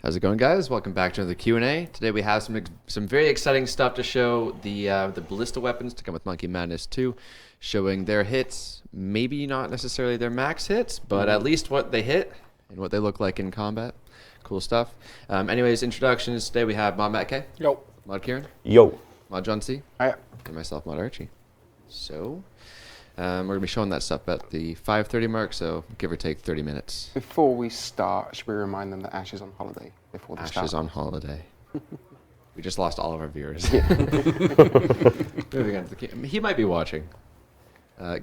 How's it going, guys? Welcome back to another Q&A. Today we have some very exciting stuff to show. The Ballista weapons to come with Monkey Madness 2, showing their hits, maybe not necessarily their max hits, but at least what they hit and what they look like in combat. Cool stuff. Anyways, introductions. Today we have Mod Matt K. Yo. Mod Kieran. Yo. Mod John C. Hiya. And myself, Mod Archie. So, we're going to be showing that stuff at the 5:30 mark, so give or take 30 minutes. Before we start, should we remind them that Ash is on holiday before the start? Ash is on holiday. We just lost all of our viewers. Yeah. Moving on to the he might be watching.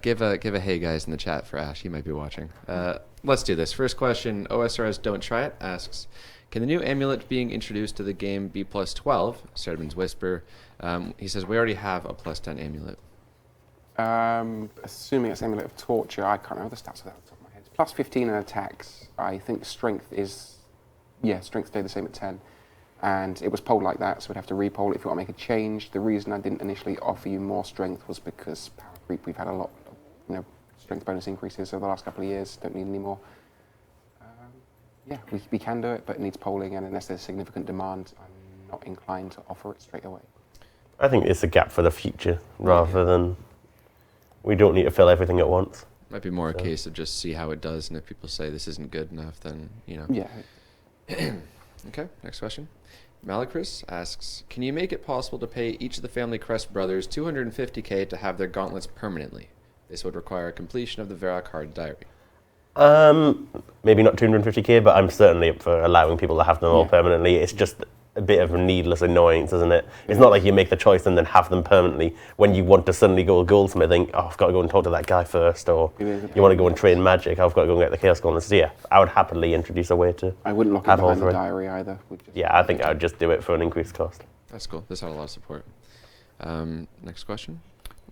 Give a hey guys in the chat for Ash. He might be watching. Let's do this. First question. OSRS Don't Try It asks, can the new amulet being introduced to the game be plus 12? Sermon's Whisper. He says we already have a plus 10 amulet. Assuming it's Amulet of Torture, I can't remember the stats of that off the top of my head. It's plus 15 in attacks. I think strength is, strength stayed the same at 10. And it was polled like that, so we'd have to re-poll it if you want to make a change. The reason I didn't initially offer you more strength was because Power Creep, we've had a lot of strength bonus increases over the last couple of years. Don't need any more. We can do it, but it needs polling, and unless there's significant demand, I'm not inclined to offer it straight away. I think it's a gap for the future, rather than we don't need to fill everything at once. Might be more a case of just see how it does, and if people say this isn't good enough, then, Yeah. Okay, next question. Malacris asks, can you make it possible to pay each of the Family Crest brothers 250k to have their gauntlets permanently? This would require completion of the Vera card diary. Maybe not 250k, but I'm certainly up for allowing people to have them all permanently. It's just a bit of a needless annoyance, isn't it? It's not like you make the choice and then have them permanently when you want to suddenly go goldsmithing. Oh, I've got to go and talk to that guy first, or you want to go and train magic. I've got to go and get the Chaos Gauntlets. So yeah, I would happily introduce a way to. I wouldn't lock it behind the diary either. Yeah, I think I would just do it for an increased cost. That's cool. This had a lot of support. Next question.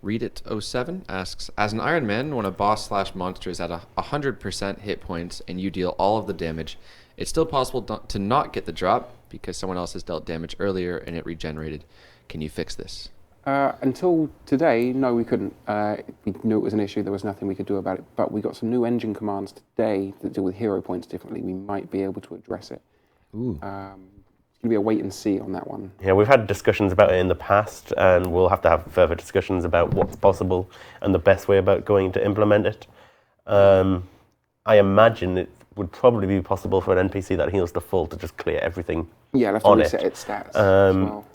Read It 07 asks, as an Iron Man, when a boss/monster is at 100% hit points and you deal all of the damage, it's still possible to not get the drop because someone else has dealt damage earlier and it regenerated. Can you fix this? Until today, no, we couldn't. We knew it was an issue. There was nothing we could do about it. But we got some new engine commands today that deal with hero points differently. We might be able to address it. Ooh. It's going to be a wait and see on that one. Yeah, we've had discussions about it in the past, and we'll have to have further discussions about what's possible and the best way about going to implement it. I imagine it would probably be possible for an NPC that heals to full to just clear everything. Yeah, it'll have to reset its stats as well.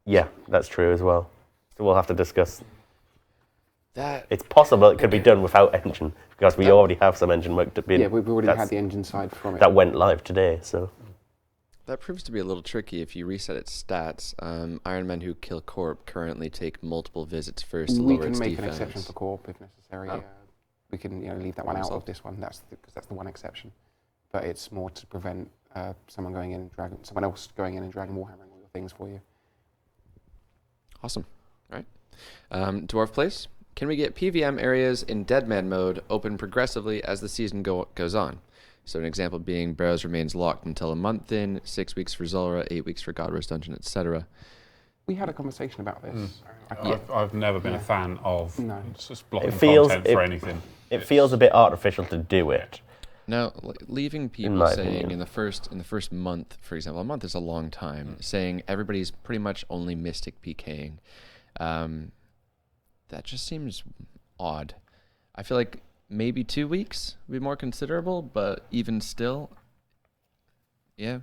Yeah, that's true as well. So we'll have to discuss. That it's possible it could be done without engine, because we already have some engine work to be. Yeah, we've already had the engine side from it. That went live today, so. That proves to be a little tricky if you reset its stats. Iron Men who kill Corp currently take multiple visits first to lower its defense. We can make an exception for Corp if necessary. Oh. We can leave that one out of this one. Because that's the one exception. But it's more to prevent someone else going in and dragging Warhammering all your things for you. Awesome. All right. Dwarf Place. Can we get PVM areas in Deadman Mode open progressively as the season goes on? So an example being Barrows remains locked until a month in, 6 weeks for Zulrah, 8 weeks for Godrose Dungeon, etc. We had a conversation about this. I've never been a fan of just blocking content for anything. It feels a bit artificial to do it. Now, leaving people saying in the first month, for example, a month is a long time, saying everybody's pretty much only Mystic PKing, that just seems odd. I feel like maybe 2 weeks would be more considerable, but even still, yeah.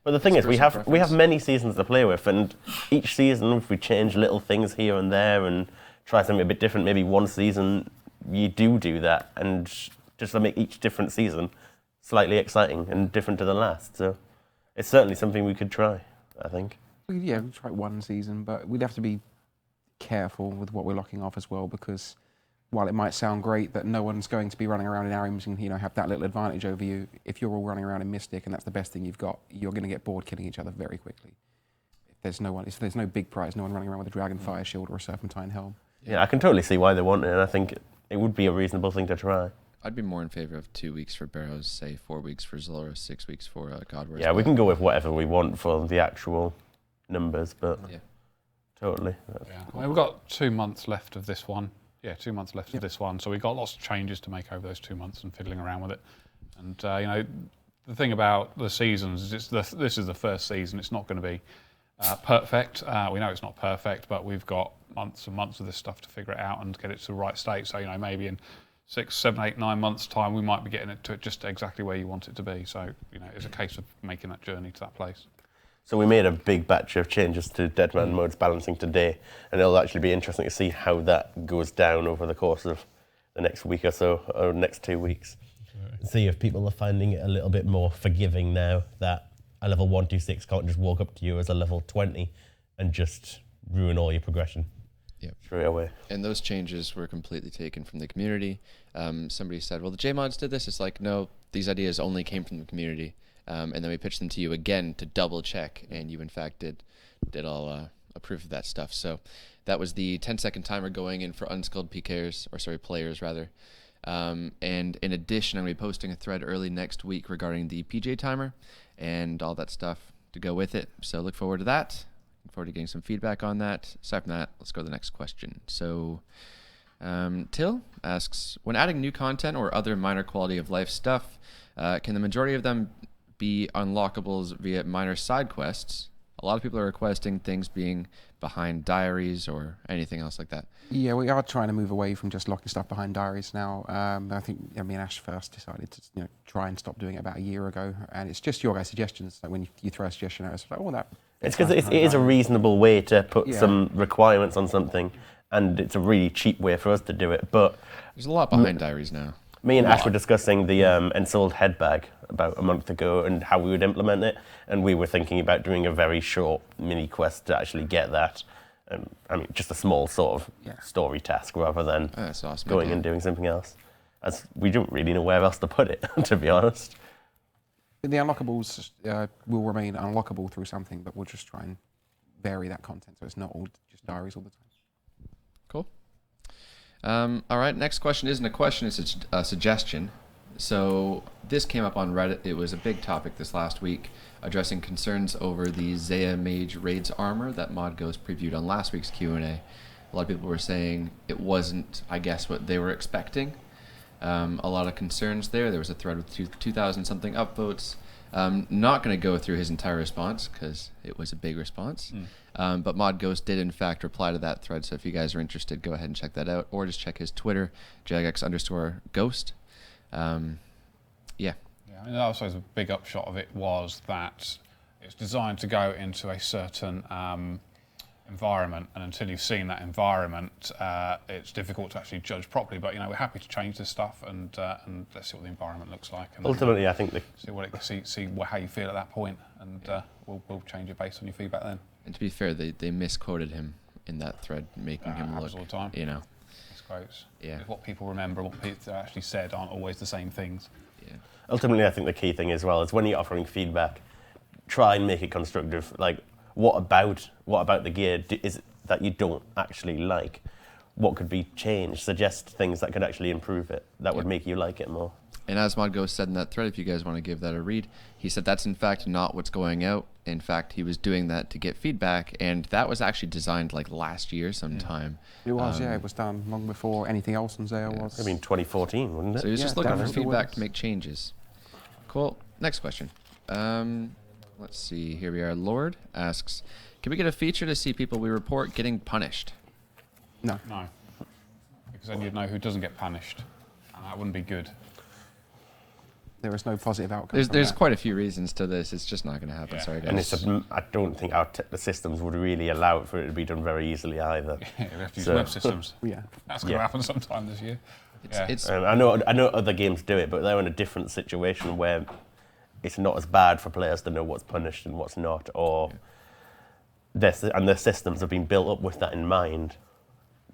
But the thing is, we have many seasons to play with, and each season, if we change little things here and there and try something a bit different, maybe one season you do that, and just to make each different season slightly exciting and different to the last. So it's certainly something we could try, I think. Yeah, we'll try one season, but we'd have to be careful with what we're locking off as well, because while it might sound great that no one's going to be running around in Arims and have that little advantage over you, if you're all running around in Mystic and that's the best thing you've got, you're going to get bored killing each other very quickly. If there's no big prize, no one running around with a Dragon Fire Shield or a Serpentine Helm. Yeah, I can totally see why they want it, and I think it would be a reasonable thing to try. I'd be more in favor of 2 weeks for Barrows, say 4 weeks for Zulrah, 6 weeks for Godrose. Yeah, we can go with whatever we want for the actual numbers, but totally. Well, we've got 2 months left of this one. Yeah, 2 months left of this one. So we've got lots of changes to make over those 2 months and fiddling around with it. And, the thing about the seasons is this is the first season. It's not going to be perfect. We know it's not perfect, but we've got months and months of this stuff to figure it out and get it to the right state. So, maybe in 6, 7, 8, 9 months' time, we might be getting it to just exactly where you want it to be. So, it's a case of making that journey to that place. So we made a big batch of changes to Deadman Mode's balancing today, and it'll actually be interesting to see how that goes down over the course of the next week or so, or next 2 weeks. See if people are finding it a little bit more forgiving now that a level 126 can't just walk up to you as a level 20 and just ruin all your progression. Yeah, straight away. And those changes were completely taken from the community. Somebody said, well, the JMods did this. It's like, no, these ideas only came from the community. And then we pitched them to you again to double check, and you in fact did all approve of that stuff. So that was the 10-second timer going in for unskilled players rather. And in addition, I'm going to be posting a thread early next week regarding the PJ timer and all that stuff to go with it. So look forward to that. Looking forward to getting some feedback on that. Aside from that, let's go to the next question. So Till asks, when adding new content or other minor quality of life stuff, can the majority of them be unlockables via minor side quests? A lot of people are requesting things being behind diaries or anything else like that. Yeah, we are trying to move away from just locking stuff behind diaries now. I think me and Ash first decided to try and stop doing it about a year ago, and it's just your guys' suggestions. Like when you throw a suggestion out, it's like, oh, that. It's because it is a reasonable way to put some requirements on something, and it's a really cheap way for us to do it. But there's a lot behind diaries now. Me and Ash were discussing the ensouled head bag about a month ago and how we would implement it, and we were thinking about doing a very short mini quest to actually get that. Just a small sort of story task rather than going and doing something else, as we don't really know where else to put it, to be honest. The unlockables will remain unlockable through something, but we'll just try and vary that content so it's not all just diaries all the time. Cool. All right, next question isn't a question, it's a suggestion. So this came up on Reddit. It was a big topic this last week, addressing concerns over the Zaya Mage Raids armor that Mod Ghost previewed on last week's Q&A. A lot of people were saying it wasn't, I guess, what they were expecting. A lot of concerns there. There was a thread with 2,000 something upvotes. Not going to go through his entire response because it was a big response. But Mod Ghost did in fact reply to that thread. So if you guys are interested, go ahead and check that out, or just check his Twitter, jagex_ghost. Yeah, I mean, I suppose a big upshot of it was that it's designed to go into a certain environment, and until you've seen that environment, it's difficult to actually judge properly. But we're happy to change this stuff, and let's see what the environment looks like. And ultimately, I think see how you feel at that point, and we'll change it based on your feedback then. And to be fair, they misquoted him in that thread, making him look, all the time. Quotes. Yeah. What people remember, what people actually said, aren't always the same things. Yeah. Ultimately, I think the key thing as well is when you're offering feedback, try and make it constructive. Like, what about the gear is that you don't actually like? What could be changed? Suggest things that could actually improve it. That would make you like it more. And as Mod Ghost said in that thread, if you guys want to give that a read, he said that's in fact not what's going out. In fact, he was doing that to get feedback, and that was actually designed like last year sometime. It was, it was done long before anything else on Zaya was. 2014, wasn't it? So he was just looking for feedback to make changes. Cool. Next question. Let's see. Here we are. Lord asks, can we get a feature to see people we report getting punished? No. No. Because then you'd know who doesn't get punished, and that wouldn't be good. There is no positive outcome. There's quite a few reasons to this. It's just not going to happen. Yeah. Sorry, guys. And I don't think the systems would really allow it for it to be done very easily either. We have to use web systems. That's going to happen sometime this year. I know other games do it, but they're in a different situation where it's not as bad for players to know what's punished and what's not, or their systems have been built up with that in mind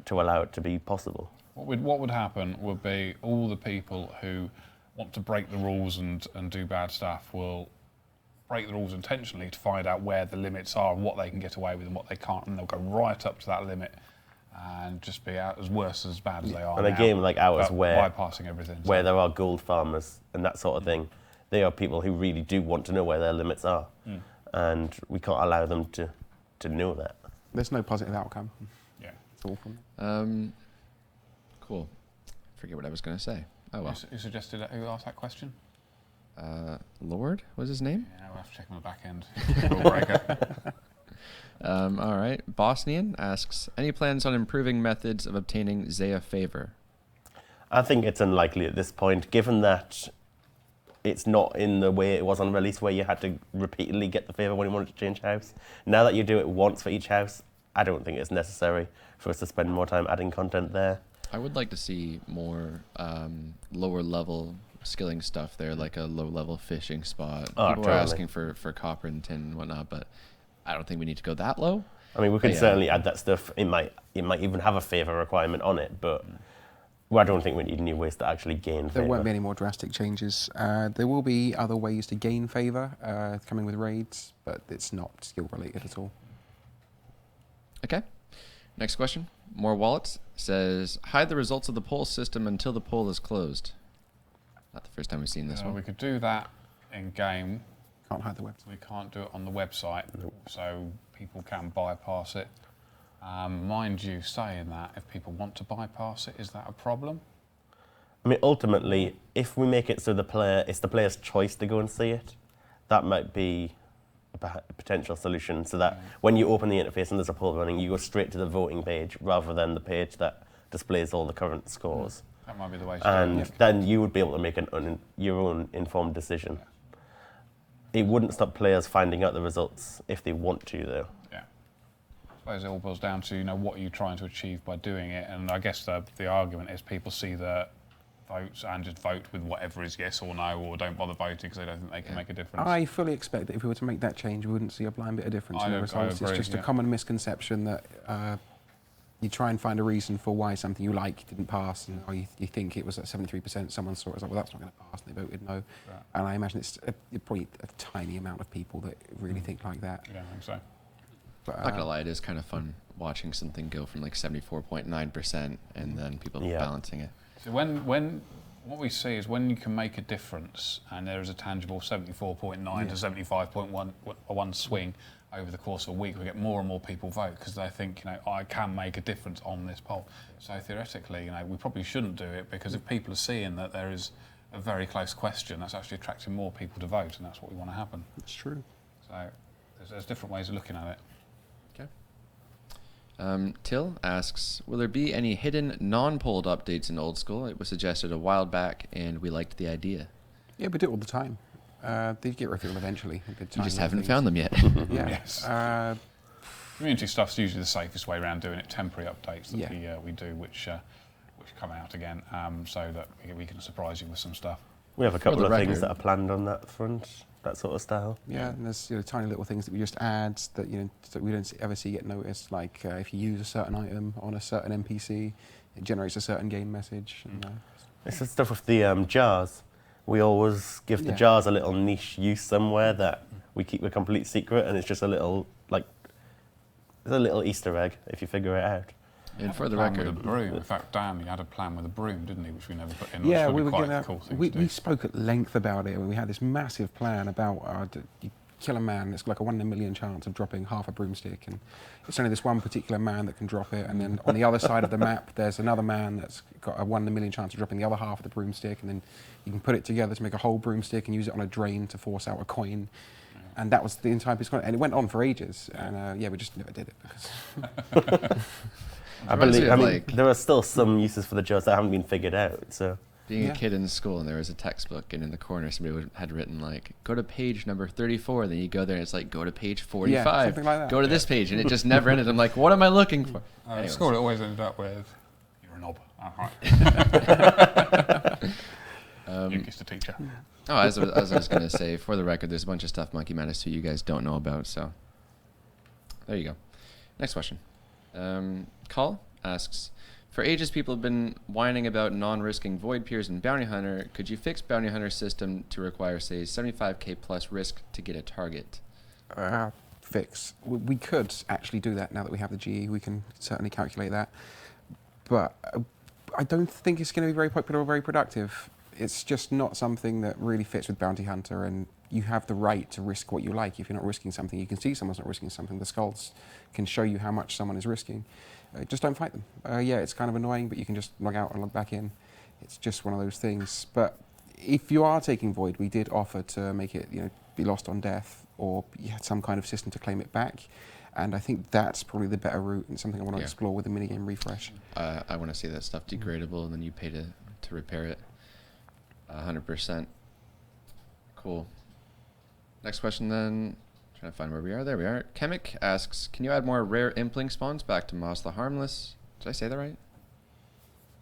to allow it to be possible. What would happen would be all the people who want to break the rules and do bad stuff will break the rules intentionally to find out where the limits are and what they can get away with and what they can't, and they'll go right up to that limit and just be out as bad as they are. And a game like ours where bypassing everything, where there are gold farmers and that sort of thing, they are people who really do want to know where their limits are, and we can't allow them to know that. There's no positive outcome. Yeah, it's all from cool. Forget what I was going to say. Oh well. Who suggested that? Who asked that question? Lord was his name. Yeah, we'll have to check on the back end. Rule breaker. All right. Bosnian asks, any plans on improving methods of obtaining Zaya favor? I think it's unlikely at this point, given that it's not in the way it was on release, where you had to repeatedly get the favor when you wanted to change house. Now that you do it once for each house, I don't think it's necessary for us to spend more time adding content there. I would like to see more lower level skilling stuff there, like a low level fishing spot. Oh, People are totally. asking for copper and tin and whatnot, but I don't think we need to go that low. I mean, we could Yeah. certainly add that stuff. It might even have a favor requirement on it, but I don't think we need new ways to actually gain favor. There won't be any more drastic changes. There will be other ways to gain favor coming with raids, but it's not skill related at all. Okay. Next question. More Wallets says, hide the results of the poll system until the poll is closed. Not the first time we've seen this one. We could do that in game. Can't hide the website. We can't do it on the website, so people can bypass it. Mind you, saying that, if people want to bypass it, is that a problem? I mean, ultimately, if we make it so it's the player's choice to go and see it, that might be a potential solution, so that when you open the interface and there's a poll running, you go straight to the voting page rather than the page that displays all the current scores. That might be the way to And do it. then you would be able to make your own informed decision. It wouldn't stop players finding out the results if they want to, though. Yeah. I suppose it all boils down to, what are you trying to achieve by doing it, and I guess the argument is people see the votes and just vote with whatever is yes or no, or don't bother voting because they don't think they can make a difference. I fully expect that if we were to make that change, we wouldn't see a blind bit of difference in the results. agree, It's just a common misconception that you try and find a reason for why something you like didn't pass, and or you think it was at 73%, someone saw it, was like, well, that's not going to pass, and they voted no. Yeah. And I imagine it's probably a tiny amount of people that really think like that. Yeah, I think so. But, Not gonna lie, it is kind of fun watching something go from like 74.9% and then people Yeah. balancing it. So when what we see is when you can make a difference and there is a tangible 74.9 to 75.1 swing over the course of a week, we get more and more people vote because they think, I can make a difference on this poll. So theoretically, we probably shouldn't do it, because if people are seeing that there is a very close question, that's actually attracting more people to vote, and that's what we want to happen. it's true. So there's different ways of looking at it. Till asks, will there be any hidden non-polled updates in Old School? It was suggested a while back, and we liked the idea. Yeah, we do it all the time. They get revealed eventually. You just haven't found them yet. Yeah. Yes. Uh, Community stuff's usually the safest way around doing it. Temporary updates that Yeah. we do, which come out again, so that we can surprise you with some stuff. We have a couple the of things record. that are planned on that front, that sort of style. Yeah, and there's tiny little things that we just add that that we don't ever see get noticed. Like if you use a certain item on a certain NPC, it generates a certain game message. And, It's the stuff with the jars. We always give the Yeah. jars a little niche use somewhere that we keep a complete secret, and it's just a little it's a little Easter egg if you figure it out. And for the Plan record, with a broom. In fact, Dan, he had a plan with a broom, didn't he? Which we never put in. yeah, which we would were be quite gonna. a cool thing We to do. spoke at length about it when we had this massive plan about you kill a man. It's like a 1 in a million chance of dropping half a broomstick, and it's only this one particular man that can drop it. And then on the other side of the map, there's another man that's got a 1 in a million chance of dropping the other half of the broomstick, and then you can put it together to make a whole broomstick and use it on a drain to force out a coin. And that was the entire piece, and it went on for ages. And we just never did it because. I reminds me believe. of, I mean, like- there are still some uses for the jars that haven't been figured out. So being Yeah. a kid in school, and there was a textbook, and in the corner somebody had written like, go to page number 34, then you go there and it's like, go to page 45, something like that. go to this page, and it just never ended. I'm like, what am I looking for? At Anyways. school, it always ended up with, you're a knob. Right. You kissed the teacher. Oh, as I was going to say, for the record, there's a bunch of stuff Monkey Madness 2 you guys don't know about, so there you go. Next question. Call asks, for ages people have been whining about non-risking Void Peers and Bounty Hunter. Could you fix Bounty Hunter system to require, say, 75k plus risk to get a target? Fix. We could actually do that now that we have the GE. We can certainly calculate that. But I don't think it's going to be very popular or very productive. It's just not something that really fits with Bounty Hunter, and you have the right to risk what you like. If you're not risking something, you can see someone's not risking something. The skulls can show you how much someone is risking. Just don't fight them. Yeah, it's kind of annoying, but you can just log out and log back in. It's just one of those things. But if you are taking Void, we did offer to make it, be lost on death, or you had some kind of system to claim it back. And I think that's probably the better route and something I want to explore with the minigame refresh. I want to see that stuff degradable, and then you pay to repair it. 100%. Cool. Next question then. Trying to find where we are. There we are. Chemic asks, can you add more rare Impling spawns back to Moss the Harmless? Did I say that right?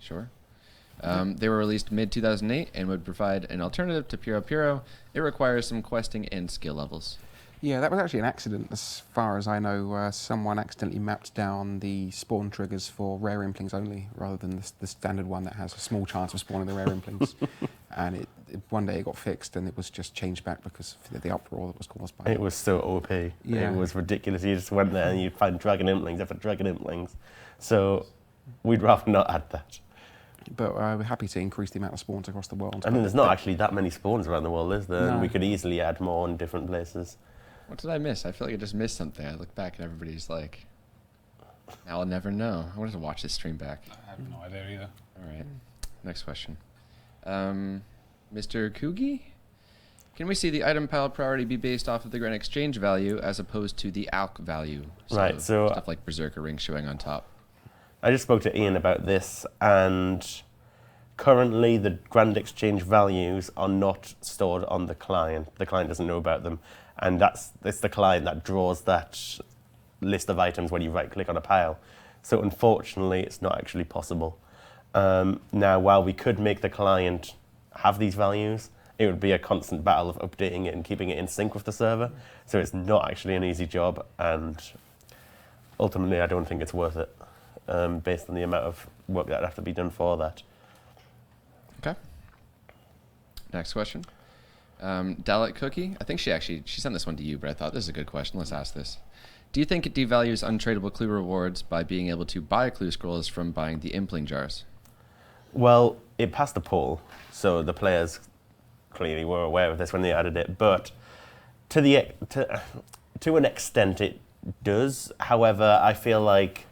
Sure. They were released mid-2008 and would provide an alternative to Puro Puro. It requires some questing and skill levels. Yeah, that was actually an accident. As far as I know, someone accidentally mapped down the spawn triggers for rare Implings only, rather than the standard one that has a small chance of spawning the rare Implings. And one day it got fixed, and it was just changed back because of the uproar that was caused by it. It was so OP. Yeah. It was ridiculous. You just went there and you'd find Dragon Implings after Dragon Implings. So we'd rather not add that. But we're happy to increase the amount of spawns across the world. I mean, there's not actually that many spawns around the world, is there? No. And we could easily add more in different places. What did I miss? I feel like I just missed something. I look back and everybody's like, now I'll never know. I wanted to watch this stream back. I have no idea either. All right. Next question. Mr. Kugi? Can we see the item pile priority be based off of the grand exchange value as opposed to the ALC value? Right, so stuff like Berserker Ring showing on top. I just spoke to Ian about this, and currently the grand exchange values are not stored on the client. The client doesn't know about them. And it's the client that draws that list of items when you right-click on a pile. So unfortunately, it's not actually possible. Now, while we could make the client have these values, it would be a constant battle of updating it and keeping it in sync with the server. So it's not actually an easy job, and ultimately, I don't think it's worth it, based on the amount of work that would have to be done for that. Okay. Next question. Dalit Cookie, I think she sent this one to you, but I thought this is a good question. Let's ask this. Do you think it devalues untradable clue rewards by being able to buy clue scrolls from buying the Impling jars? Well, it passed the poll, so the players clearly were aware of this when they added it, but to an extent it does. However, I feel like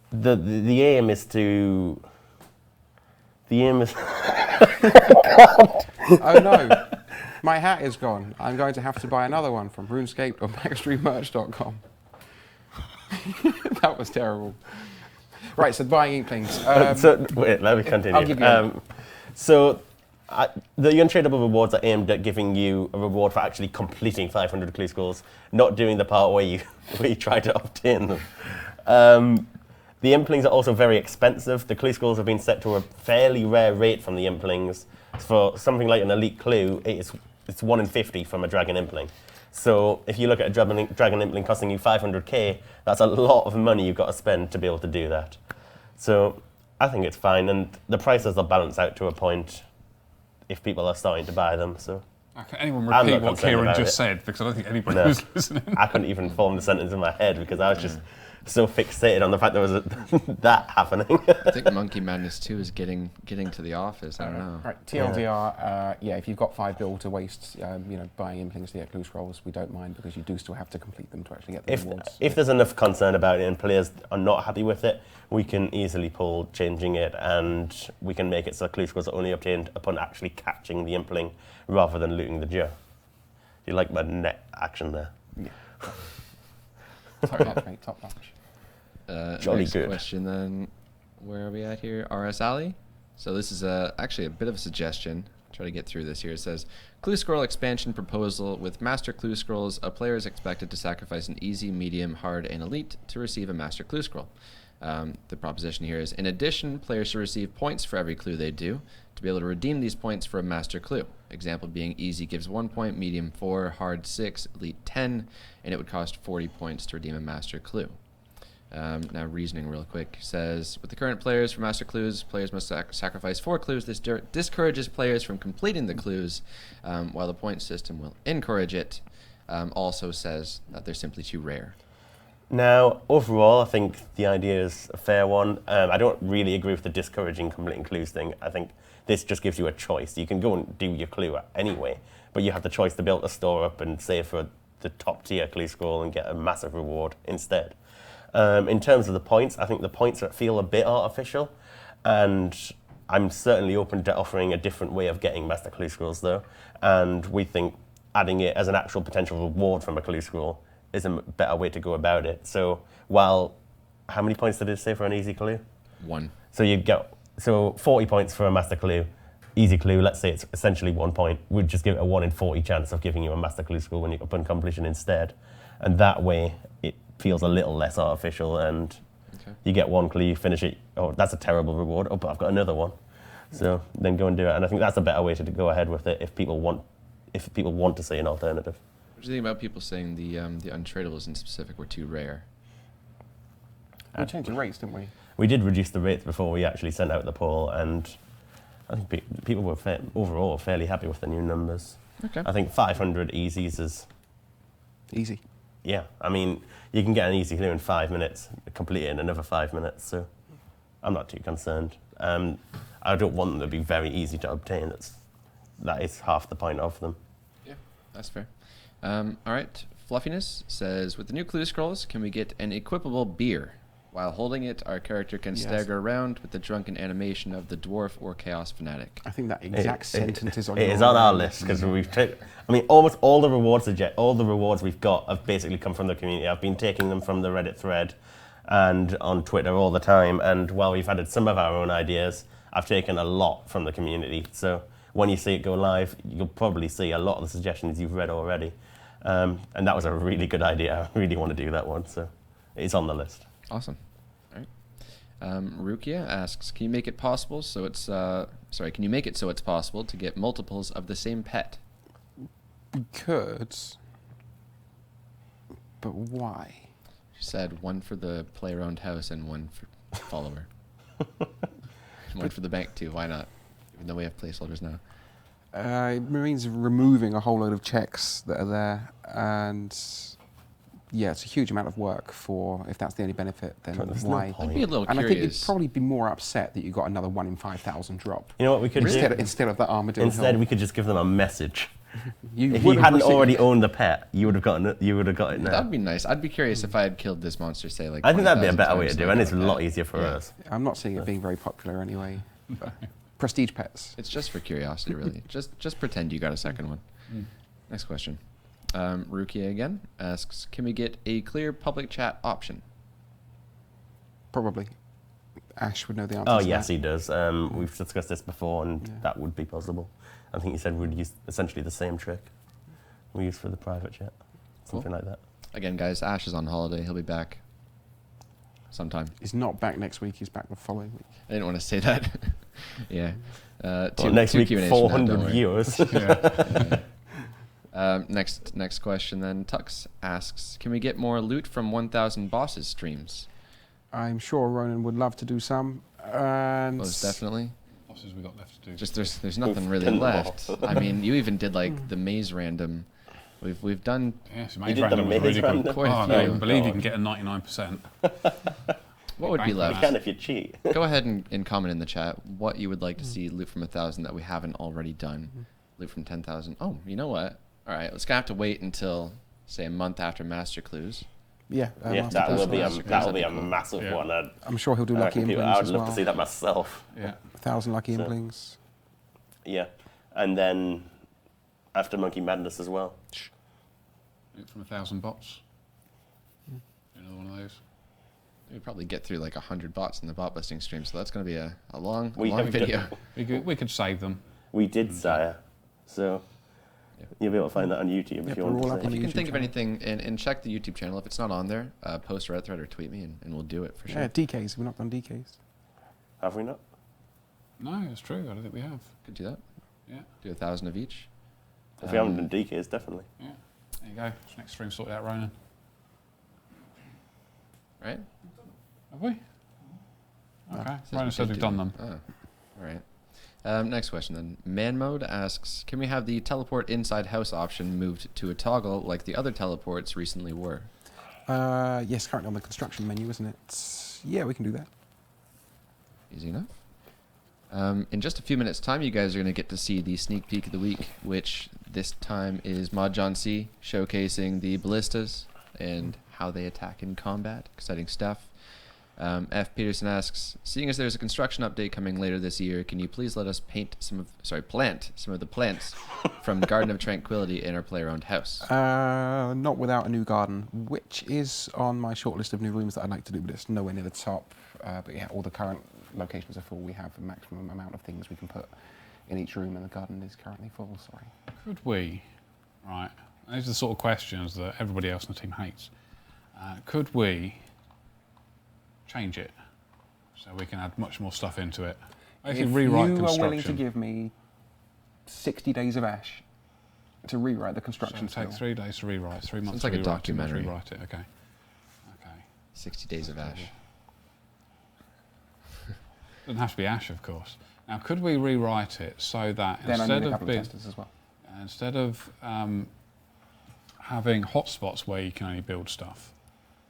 the aim is to... The aim is... Oh no, my hat is gone. I'm going to have to buy another one from RuneScape.backstreetmerch.com. That was terrible. Right, so buying Inklings. So wait, let me continue. I'll give you so the untradable rewards are aimed at giving you a reward for actually completing 500 clue scrolls, not doing the part where you try to obtain them. The Implings are also very expensive. The clue scrolls have been set to a fairly rare rate from the Implings. For something like an elite clue, it's 1 in 50 from a Dragon Impling. So if you look at a Dragon Impling costing you 500k, that's a lot of money you've got to spend to be able to do that. So I think it's fine, and the prices will balance out to a point if people are starting to buy them. So Okay, anyone I'm repeat not what concerned Kieran about just it. said, because I don't think anybody No. was listening. I couldn't even form the sentence in my head because I was just so fixated on the fact there was that happening. I think Monkey Madness 2 is getting to the office. I don't know. Right, TLDR, if you've got 5 bill to waste, buying Implings to get clue scrolls, we don't mind because you do still have to complete them to actually get the rewards. If there's enough concern about it and players are not happy with it, we can easily pull changing it, and we can make it so clue scrolls are only obtained upon actually catching the Impling rather than looting the jar. You like my net action there? Yeah. Top notch, mate, top notch. Jolly Next good. question then. Where are we at here? RS Alley. So this is actually a bit of a suggestion. Try to get through this here. It says, Clue Scroll expansion proposal. With Master Clue Scrolls, a player is expected to sacrifice an easy, medium, hard, and elite to receive a Master Clue Scroll. The proposition here is, in addition, players should receive points for every clue they do to be able to redeem these points for a Master Clue. Example being easy gives 1 point, medium 4, hard 6, elite 10, and it would cost 40 points to redeem a Master Clue. Now reasoning real quick says, with the current players for Master Clues, players must sacrifice 4 clues. This discourages players from completing the clues, while the point system will encourage it. Also says that they're simply too rare. Now, overall, I think the idea is a fair one. I don't really agree with the discouraging completing clues thing. I think this just gives you a choice. You can go and do your clue anyway, but you have the choice to be able to store up and save for the top tier clue scroll and get a massive reward instead. In terms of the points, I think the points feel a bit artificial, and I'm certainly open to offering a different way of getting Master Clue Scrolls, though, and we think adding it as an actual potential reward from a Clue Scroll is a better way to go about it. So while, how many points did it say for an easy clue? 1. So you'd get 40 points for a Master Clue. Easy clue, let's say it's essentially 1 point. We'd just give it a 1 in 40 chance of giving you a Master Clue Scroll when you upon completion instead. And that way, it feels a little less artificial, and you get 1 clue, you finish it. Oh, that's a terrible reward. Oh, but I've got another one. So then go and do it. And I think that's a better way to go ahead with it if people want to see an alternative. What do you think about people saying the Untradables in specific were too rare? We changed the rates, didn't we? We did reduce the rates before we actually sent out the poll, and I think people were overall fairly happy with the new numbers. Okay. I think 500 easies is... Easy. Yeah, I mean, you can get an easy clue in 5 minutes, complete it in another 5 minutes, so I'm not too concerned. I don't want them to be very easy to obtain. That is half the point of them. Yeah, that's fair. All right, Fluffiness says, with the new clue scrolls, can we get an equippable beer? While holding it, our character can stagger around with the drunken animation of the dwarf or chaos fanatic. I think that exact sentence is on It is on our list, because we've taken... I mean, almost all the rewards we've got have basically come from the community. I've been taking them from the Reddit thread and on Twitter all the time, and while we've added some of our own ideas, I've taken a lot from the community. So when you see it go live, you'll probably see a lot of the suggestions you've read already. And that was a really good idea. I really want to do that one, so it's on the list. Awesome. All right. Rukia asks, can you make it possible so it's can you make it so it's possible to get multiples of the same pet? We could, but why? She said 1 for the player-owned house and 1 for follower. 1 for the bank too. Why not? Even though we have placeholders now. It means removing a whole load of checks that are there, and yeah, it's a huge amount of work for, if that's the only benefit, then There's no why? point. I'd be a little And I think you'd curious. probably be more upset that you got another 1 in 5,000 drop. You know what we could do? Instead of that armadillo. Instead, we could just give them a message. If you would have hadn't received- already owned the pet, you would have got it now. That'd be nice. I'd be curious if I had killed this monster, say, like. I think that'd be a 20,000 better way to times, do it, like and it's a that. lot easier for Yeah. us. I'm not seeing it being very popular anyway. But prestige pets. It's just for curiosity, really. just pretend you got a second one. Next question. Rukia again asks, can we get a clear public chat option? Probably. Ash would know the answer Oh, to yes, that. he does. We've discussed this before, and that would be possible. I think he said we'd use essentially the same trick we use for the private chat. Something like that. Again, guys, Ash is on holiday. He'll be back sometime. He's not back next week, he's back the following week. I didn't want to say that. Yeah. Well, next week, Q&As from now, 400 don't worry. viewers. Next question then. Tux asks, can we get more loot from 1,000 bosses streams? I'm sure Ronan would love to do some. And Most definitely. Bosses we got left to do. Just there's nothing really done them left. all. I mean, you even did like the maze random. We've done Yes, You maze did the random was maze really good. random? Quite a Oh, no, few. I believe you God. can get a 99%. what would be bank on left. You can if you cheat. Go ahead and comment in the chat what you would like to see loot from 1,000 that we haven't already done. Loot from 10,000. Oh, you know what? All right, let's gonna have to wait until say a month after Master Clues. yeah, Yeah, Master that Class will be Class. that'll be a That'd be cool. massive Yeah. one. I'm sure he'll do I lucky reckon people- I implings would as love well. to see that myself. Yeah. 1,000 lucky So- implings. Yeah, and then after Monkey Madness as well. Loot from 1,000 bots. Another one of those. We'd probably get through like 100 bots in the bot busting stream, so that's gonna be a long We have video. We could save them. We did, Sire. So you'll be able to find that on YouTube Yeah, if you we're want all to up see. on If the you can YouTube think of channel. anything, and check the YouTube channel. If it's not on there, post a Reddit thread or tweet me, and we'll do it for sure. Yeah, DKs. We've not done DKs. Have we not? No, it's true. I don't think we have. Could do that. Yeah. Do 1,000 of each. If we haven't done DKs, definitely. Yeah. There you go. Next stream sorted out, Ronan. Right? Have we? Okay. Says we Ronan said did we've do done it. them. Oh, all right. Next question then. Man Mode asks, can we have the teleport inside house option moved to a toggle like the other teleports recently were? Yes, currently on the construction menu, isn't it? Yeah, we can do that. Easy enough. In just a few minutes' time, you guys are going to get to see the sneak peek of the week, which this time is Mod John C, showcasing the ballistas and how they attack in combat. Exciting stuff. F. Peterson asks, seeing as there's a construction update coming later this year, can you please let us plant some of the plants from Garden of Tranquility in our player-owned house? Not without a new garden, which is on my short list of new rooms that I'd like to do, but it's nowhere near the top. But yeah, all the current locations are full. We have a maximum amount of things we can put in each room, and the garden is currently full. Sorry. Could we, right? These are the sort of questions that everybody else in the team hates. Could we change it so we can add much more stuff into it? Basically, If rewrite you construction. are willing to give me 60 days of Ash to rewrite the construction So take skill. 3 days to rewrite, 3 months Sounds like to a rewrite, 2 months to documentary. rewrite it. Okay. 60 Days of Ash. Doesn't have to be Ash, of course. Now, could we rewrite it so that Then I need instead a of couple of being, testers as well. instead of having hotspots where you can only build stuff,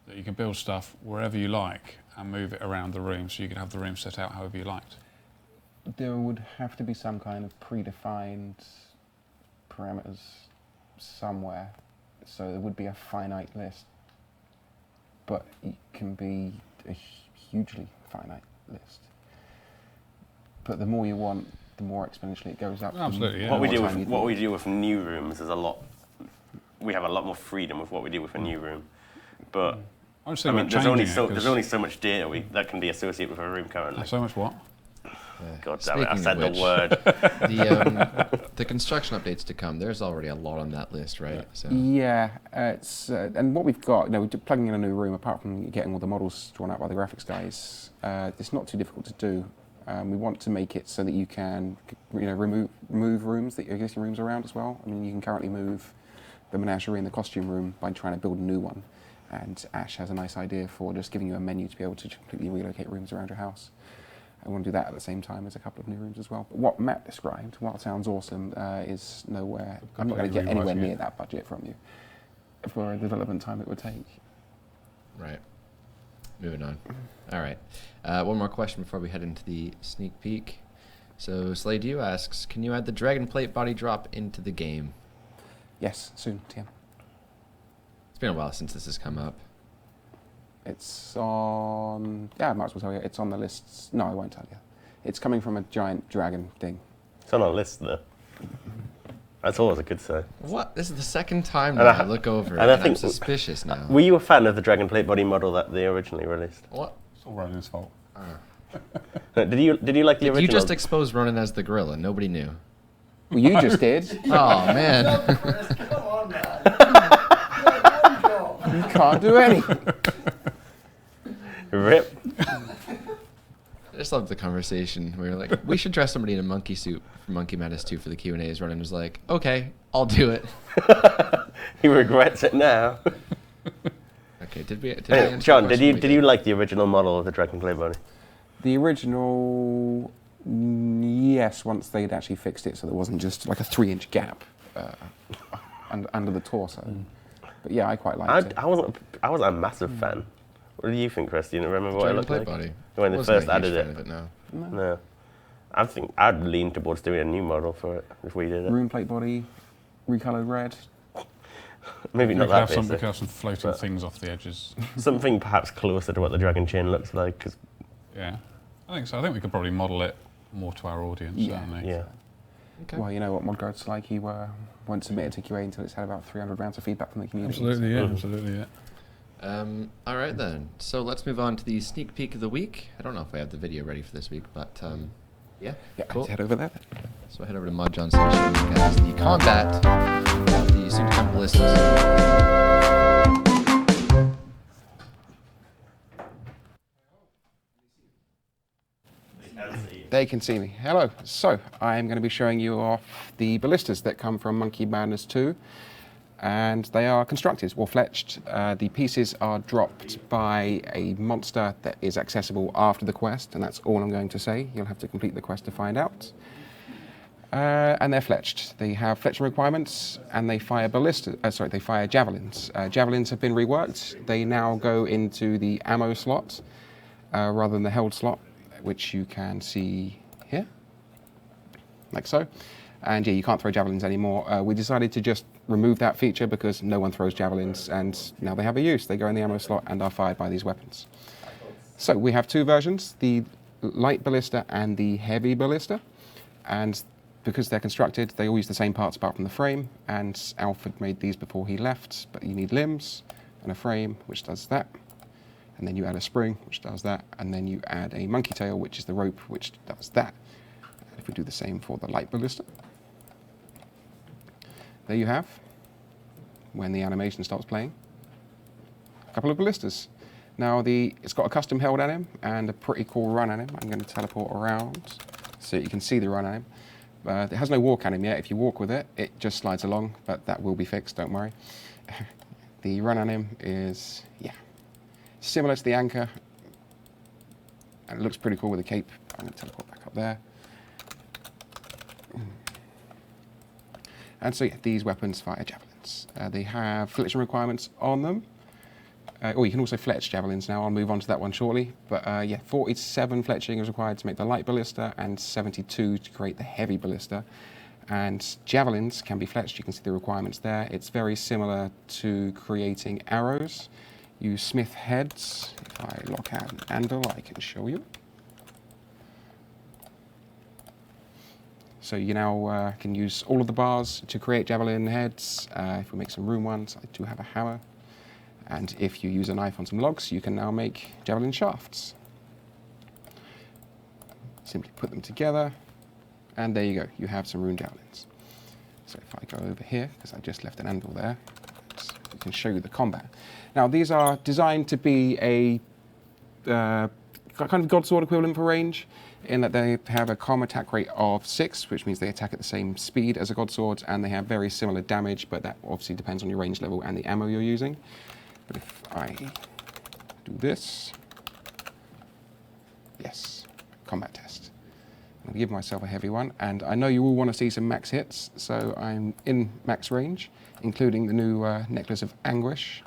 that you can build stuff wherever you like and move it around the room, so you can have the room set out however you liked? There would have to be some kind of predefined parameters somewhere, so there would be a finite list, but it can be a hugely finite list. But the more you want, the more exponentially it goes up. Absolutely, yeah. What we The do more with time you what we need. do with new rooms is a lot. We have a lot more freedom with what we do with a new room, but I'm just I thinking mean, about there's only changing it, there's 'cause only so much data that can be associated with a room currently. so much what? God damn it! I Speaking said of the which. word. The construction updates to come, there's already a lot on that list, right? So Yeah, it's and what we've got, we're plugging in a new room. Apart from getting all the models drawn out by the graphics guys, it's not too difficult to do. We want to make it so that you can, remove rooms, the existing rooms around as well. I mean, you can currently move the menagerie and the costume room by trying to build a new one. And Ash has a nice idea for just giving you a menu to be able to completely relocate rooms around your house. I want to do that at the same time as a couple of new rooms as well. But what Matt described, while it sounds awesome, is nowhere. I'm not going to get anywhere Rewriting near it. that budget from you for the development time it would take. right. Moving on. All right. One more question before we head into the sneak peek. So Slade U asks, can you add the Dragon Plate body drop into the game? Yes, soon, TM. It's been a while since this has come up. It's on. Yeah, I might as well tell you. It's on the lists. No, I won't tell you. It's coming from a giant dragon thing. It's on our list though. That's always a good sign. What? This is the second time And now I- I look over and I and I'm think- suspicious now. Were you a fan of the Dragon Plate body model that they originally released? What? It's all Ronan's fault. Did you like the Did original? you just expose Ronan as the gorilla? Nobody knew. Well, you just did. Oh, man. Come on, man. You had one job. You can't do anything. Rip. I just love the conversation. We were like, we should dress somebody in a monkey suit for Monkey Madness 2 for the Q&As. Ronan was like, okay, I'll do it. He regrets it now. Okay, did we answer the John, question? We did you like the original model of the Dragon Plate body? The original, yes, once they'd actually fixed it so there wasn't just like a 3-inch gap under the torso. But yeah, I quite liked it. I wasn't a massive fan. What do you think, Chris? Do you remember what it Dragon looked Plate like body. when they Wasn't first a huge added fan it? of no. No. I think I'd lean towards doing a new model for it if we did it. Rune plate body, recolored red. Maybe We not could that have some, we basic. could have some floating But- things off the edges. Something perhaps closer to what the Dragon Chain looks like. 'Cause, Yeah, I think so. I think we could probably model it more to our audience, Yeah. certainly. yeah. Okay. Well, you know what Modguard's like. He won't submit it to QA until it's had about 300 rounds of feedback from the community. Absolutely, yeah, Mhm. absolutely, yeah. All right, then. So let's move on to the sneak peek of the week. I don't know if I have the video ready for this week, but yeah, Yeah, cool. let's head over there. So I head over to Mod Johnson and show you guys the combat of the soon-to-come ballistas. They can see me. Hello. So I'm going to be showing you off the ballistas that come from Monkey Madness 2. And they are constructed or fletched. The pieces are dropped by a monster that is accessible after the quest, and that's all I'm going to say. You'll have to complete the quest to find out. And they're fletched. They have fletching requirements, and they fire they fire javelins. Javelins have been reworked. They now go into the ammo slot rather than the held slot, which you can see here, like so. And yeah, you can't throw javelins anymore. We decided to just remove that feature because no one throws javelins, and now they have a use. They go in the ammo slot and are fired by these weapons. So we have two versions, the light ballista and the heavy ballista. And because they're constructed, they all use the same parts apart from the frame. And Alfred made these before he left, but you need limbs and a frame, which does that. And then you add a spring, which does that. And then you add a monkey tail, which is the rope, which does that. And if we do the same for the light ballista, there you have, when the animation stops playing, a couple of ballistas. Now it's got a custom held anim and a pretty cool run anim. I'm going to teleport around so you can see the run anim. It has no walk anim yet. If you walk with it, it just slides along, but that will be fixed, don't worry. The run anim is, similar to the anchor, and it looks pretty cool with the cape. I'm going to teleport back up there. And so these weapons fire javelins. They have fletching requirements on them. You can also fletch javelins now. I'll move on to that one shortly. But 47 fletching is required to make the light ballista and 72 to create the heavy ballista. And javelins can be fletched. You can see the requirements there. It's very similar to creating arrows. Use smith heads. If I lock out an anvil, I can show you. So you now can use all of the bars to create javelin heads. If we make some rune ones, I do have a hammer. And if you use a knife on some logs, you can now make javelin shafts. Simply put them together, and there you go. You have some rune javelins. So if I go over here, because I just left an anvil there, I can show you the combat. Now these are designed to be a kind of Godsword equivalent for range, in that they have a common attack rate of 6, which means they attack at the same speed as a Godsword, and they have very similar damage, but that obviously depends on your range level and the ammo you're using. But if I do this, yes, combat test. I'll give myself a heavy one, and I know you all want to see some max hits, so I'm in max range, including the new Necklace of Anguish.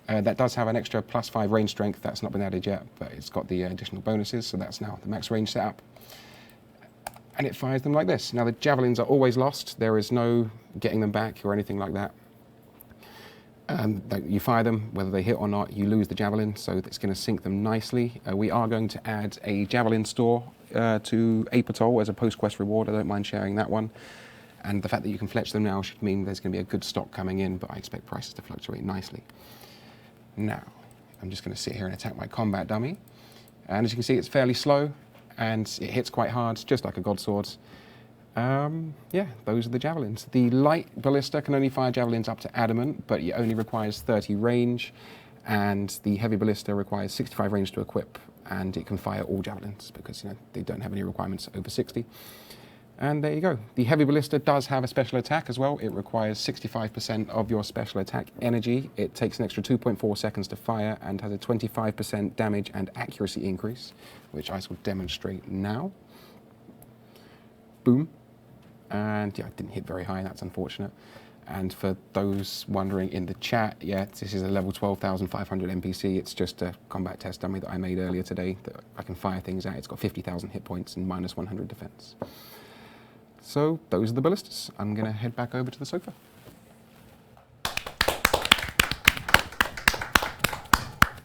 That does have an extra +5 range strength. That's not been added yet, but it's got the additional bonuses, so that's now the max range setup. And it fires them like this. Now the javelins are always lost. There is no getting them back or anything like that. You fire them, whether they hit or not, you lose the javelin, so it's going to sink them nicely. We are going to add a javelin store to Apatol as a post-quest reward. I don't mind sharing that one. And the fact that you can fletch them now should mean there's going to be a good stock coming in, but I expect prices to fluctuate nicely. Now, I'm just going to sit here and attack my combat dummy. And as you can see, it's fairly slow, and it hits quite hard, just like a Godsword. Those are the javelins. The light ballista can only fire javelins up to adamant, but it only requires 30 range, and the heavy ballista requires 65 range to equip, and it can fire all javelins because they don't have any requirements over 60. And there you go. The heavy ballista does have a special attack as well. It requires 65% of your special attack energy. It takes an extra 2.4 seconds to fire and has a 25% damage and accuracy increase, which I will demonstrate now. Boom. And it didn't hit very high, that's unfortunate. And for those wondering in the chat, this is a level 12,500 NPC. It's just a combat test dummy that I made earlier today that I can fire things at. It's got 50,000 hit points and minus 100 defense. So those are the ballistas. I'm going to head back over to the sofa.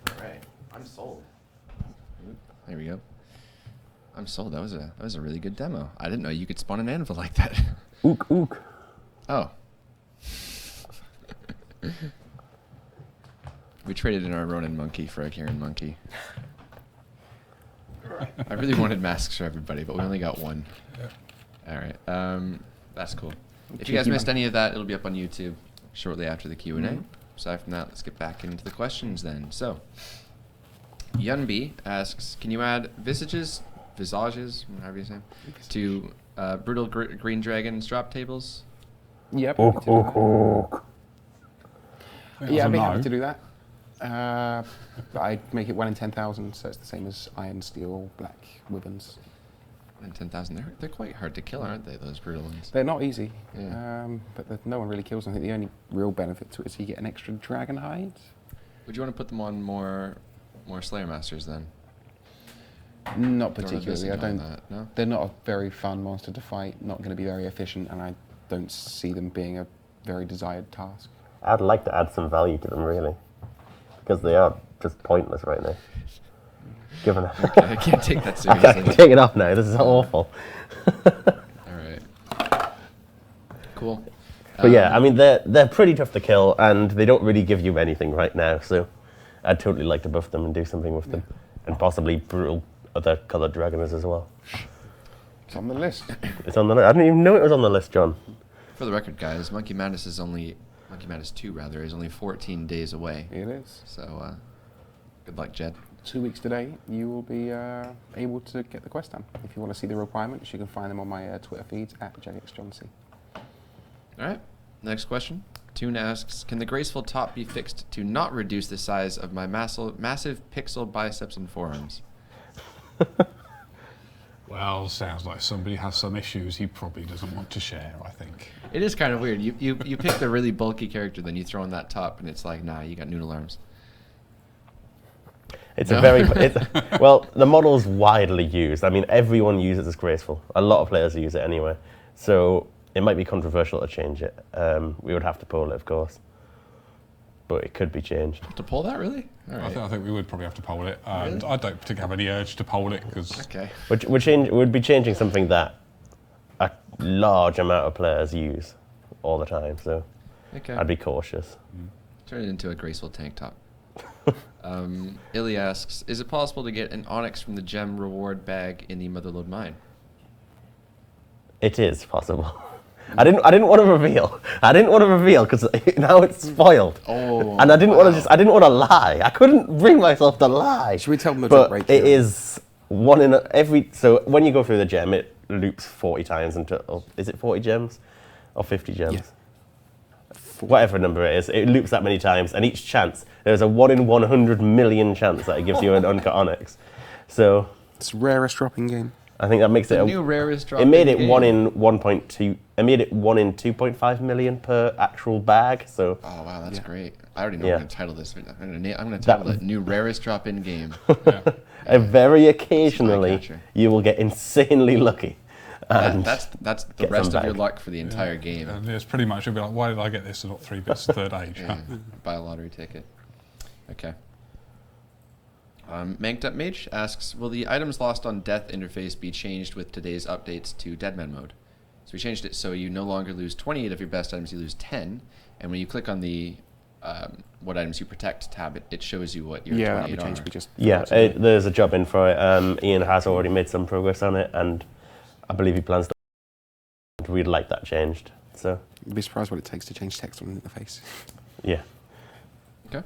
All right, I'm sold. There we go. I'm sold. That was a really good demo. I didn't know you could spawn an anvil like that. Ook, ook. Oh. We traded in our Ronin monkey for a Kieran monkey. I really wanted masks for everybody, but we only got one. Yeah. All right. That's cool. If you guys missed any of that, it'll be up on YouTube shortly after the Q&A. Mm-hmm. Aside from that, let's get back into the questions then. So, Yunbi asks, can you add visages, however you say, to Brutal Green Dragon's drop tables? Yep. Ook, ook, ook. Yeah, I'd be happy to do that. But I'd make it 1 in 10,000, so it's the same as Iron, Steel, Black, Wyverns. 1 in 10,000. They're quite hard to kill, aren't they, those brutal ones? They're not easy, Yeah. but no one really kills them. I think the only real benefit to it is you get an extra dragon hide. Would you want to put them on more Slayer Masters then? Not Don't particularly. envisage on that, no? They're not a very fun monster to fight, not going to be very efficient, and I don't see them being a very desired task. I'd like to add some value to them, really, because they are just pointless right now. Given that. I can't take that I can seriously. take it off now. This is awful. All right. Cool. But yeah, I mean, they're pretty tough to kill, and they don't really give you anything right now. So I'd totally like to buff them and do something with them, and possibly brutal other coloured dragoners as well. It's on the list. It's on the list. I didn't even know it was on the list, John. For the record, guys, Monkey Madness 2 rather, is only 14 days away. It is. So, good luck, Jed. 2 weeks today, you will be able to get the quest done. If you want to see the requirements, you can find them on my Twitter feeds at JXJohnC. All right. Next question. Toon asks, can the graceful top be fixed to not reduce the size of my massive pixel biceps and forearms? Well, sounds like somebody has some issues he probably doesn't want to share, I think. It is kind of weird. You pick the really bulky character, then you throw in that top, and it's like, nah, you got noodle arms. It's No? a very well. The model's widely used. I mean, everyone uses it as graceful. A lot of players use it anyway. So it might be controversial to change it. We would have to poll it, of course, but it could be changed. To pull that, really? All right. I think we would probably have to poll it. And I don't particularly have any urge to poll it because Okay. Would be changing something that a large amount of players use all the time. So Okay. I'd be cautious. Turn it into a graceful tank top. Illy asks, is it possible to get an Onyx from the gem reward bag in the Motherlode mine? It is possible. I didn't want to reveal. I didn't want to reveal because now it's spoiled. Oh, And I didn't want to I didn't want to lie. I couldn't bring myself to lie. Should we tell them the But drop ratio? it is one in every. So when you go through the gem, it loops 40 times until. Is it 40 gems or 50 gems? Yeah. Whatever number it is, it loops that many times, and each chance there's a 1 in 100 million chance that it gives you an uncut Onyx. So It's the rarest dropping game. I think that makes it the a new rarest drop. It made in it game. 1 in 1.2. It made it 1 in 2.5 million per actual bag. So Oh wow, that's Yeah. great. I already know Yeah. what I'm going to title this. I'm going to title it "New Rarest Drop in Game." very occasionally catcher. you will get insanely lucky. And That's the get rest some of your back. luck for the entire game. and it's pretty much it'll be like, why did I get this and not 3 bits third age? Yeah, buy a lottery ticket. Okay. Manked Up Mage asks, will the items lost on death interface be changed with today's updates to Deadman Mode? So we changed it so you no longer lose 28 of your best items, you lose 10. And when you click on the what items you protect tab, it shows you what your Yeah, that'll 28 be changed. are. We just yeah, forgot to do it. there's a job in for it. Ian has already made some progress on it, and I believe he plans to. We'd like that changed. So You'd be surprised what it takes to change text on an interface. yeah. Okay.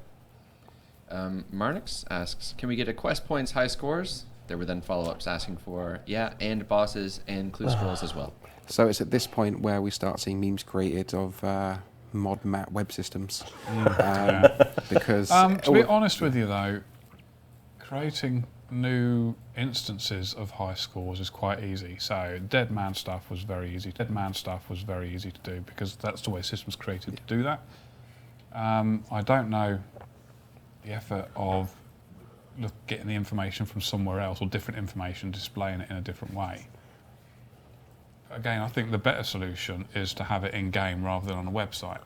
Marnix asks, can we get a quest points high scores? There were then follow-ups asking for, and bosses and clue scrolls as well. So it's at this point where we start seeing memes created of mod mat web systems. Because To be honest with you, though, creating new instances of high scores is quite easy. So Deadman stuff was very easy. Deadman stuff was very easy to do because that's the way systems created to do that. I don't know the effort of getting the information from somewhere else or different information, displaying it in a different way. Again, I think the better solution is to have it in-game rather than on a website.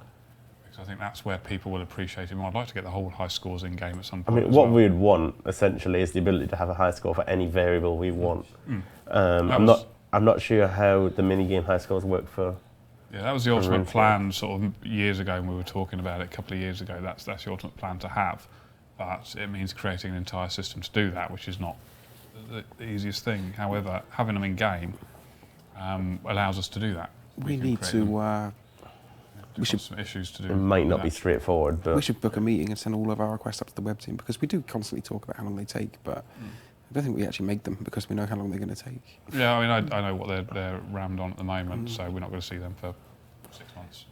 Because I think that's where people will appreciate it more. I'd like to get the whole high scores in-game at some I point. mean, as what well. we'd want essentially is the ability to have a high score for any variable we want. That was- I'm not sure how the minigame high scores work for. Yeah, that was the ultimate RuneScape. plan sort of years ago when we were talking about it a couple of years ago. That's the ultimate plan to have. But it means creating an entire system to do that, which is not the easiest thing. However, having them in-game allows us to do that. we can need create to. them. We We've should got some issues to do. It might not with be that. straightforward, but we should book a meeting and send all of our requests up to the web team because we do constantly talk about how long they take, but I don't think we actually make them because we know how long they're going to take. Yeah, I mean, I know what they're rammed on at the moment, so we're not going to see them for 6 months.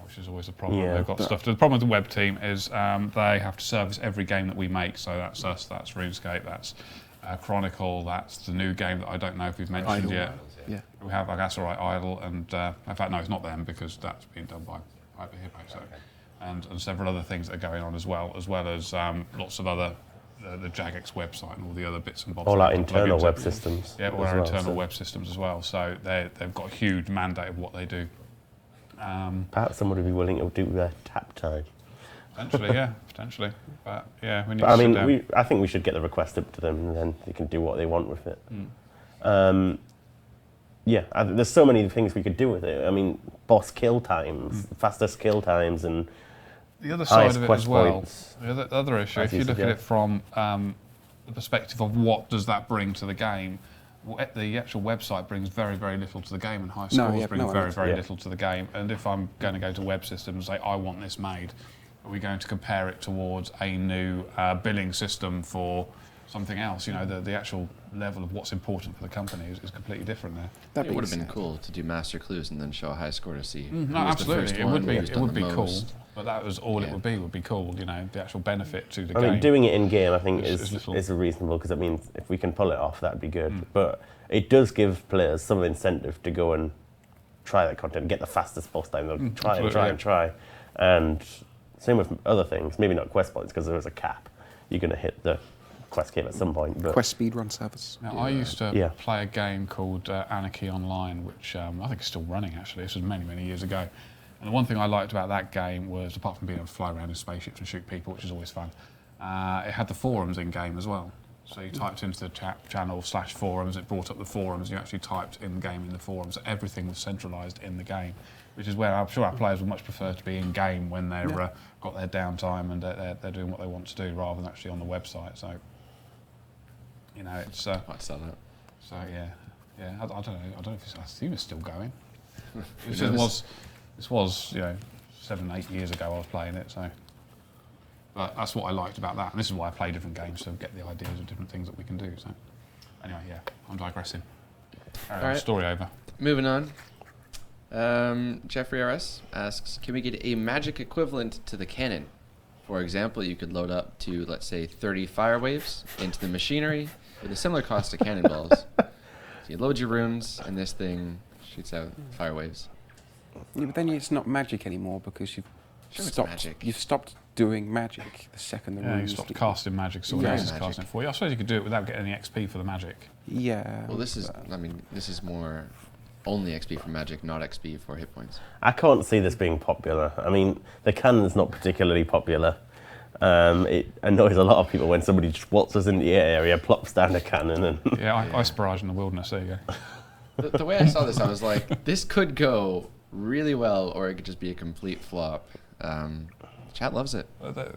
Which is always a problem. Yeah, They've got stuff. The problem with the web team is they have to service every game that we make. So that's us, that's RuneScape, that's Chronicle, that's the new game that I don't know if we've mentioned Idle. yet. Yeah. We have, I guess, all right, Idle, and in fact, no, it's not them because that's being done by Hyper Hippo. So, and several other things that are going on as well as lots of other the Jagex website and all the other bits and bobs. all that our we've got to plug internal into. web systems. Yeah, all as our well, internal so web systems as well. So they've got a huge mandate of what they do. Perhaps someone would be willing to do their tap time. Potentially, yeah, potentially. But yeah, we need But, to I sit down. mean, I think we should get the request up to them, and then they can do what they want with it. Yeah, there's so many things we could do with it. I mean, boss kill times, fastest kill times, and The other side highest of it quest as well, points. the other issue, As if you you look at suggest. it from the perspective of what does that bring to the game, the actual website brings very, very little to the game, and high scores bring very, very little to the game. And if I'm going to go to web systems and say, I want this made, are we going to compare it towards a new billing system for something else? You know, the actual level of what's important for the company is completely different there. It would have been cool to do master clues and then show a high score to see. No, who was the absolutely, first it one, would be who's done the cool. most. But that was all Yeah. it would be cool. You know, the actual benefit to the I game. mean, doing it in game, I think, Is is little. reasonable, because it means if we can pull it off, that'd be good. But it does give players some incentive to go and try that content, get the fastest boss time. They'll try and absolutely, try yeah. and try. And same with other things, maybe not quest points, because there is a cap. You're going to hit the quest cave at some point. But Quest speedrun service. Now, I used to Yeah. play a game called Anarchy Online, which I think is still running, actually. This was many, many years ago. And the one thing I liked about that game was, apart from being able to fly around in spaceships and shoot people, which is always fun, it had the forums in-game as well. So you typed into the channel /forums, it brought up the forums, and you actually typed in-game in the forums. So everything was centralised in the game, which is where I'm sure our players would much prefer to be in-game when they've got their downtime and they're doing what they want to do, rather than actually on the website. So, you know, it's... What's that? So yeah. I don't know. I don't know if I assume it's still going. This This was 7, 8 years ago I was playing it. So, but that's what I liked about that, and this is why I play different games to get the ideas of different things that we can do. So, anyway, yeah, I'm digressing. right. Story over. Moving on. Jeffrey RS asks, can we get a magic equivalent to the cannon? For example, you could load up to, let's say, 30 fire waves into the machinery with a similar cost to cannonballs. So you load your runes, and this thing shoots out fire waves. Yeah, but then it's not magic anymore, because you've Sure, it's stopped. magic. You've stopped doing magic the second the Yeah, you runes. stopped casting magic, so Yeah. else is Magic. casting it for you. I suppose you could do it without getting any XP for the magic. Yeah. Well, this is more only XP for magic, not XP for hit points. I can't see this being popular. I mean, the cannon's not particularly popular. It annoys a lot of people when somebody just waltzes into the area, plops down a cannon, and Yeah, Ice Barrage in the Wilderness. There you go. The way I saw this, I was like, this could go really well, or it could just be a complete flop. Chat loves it.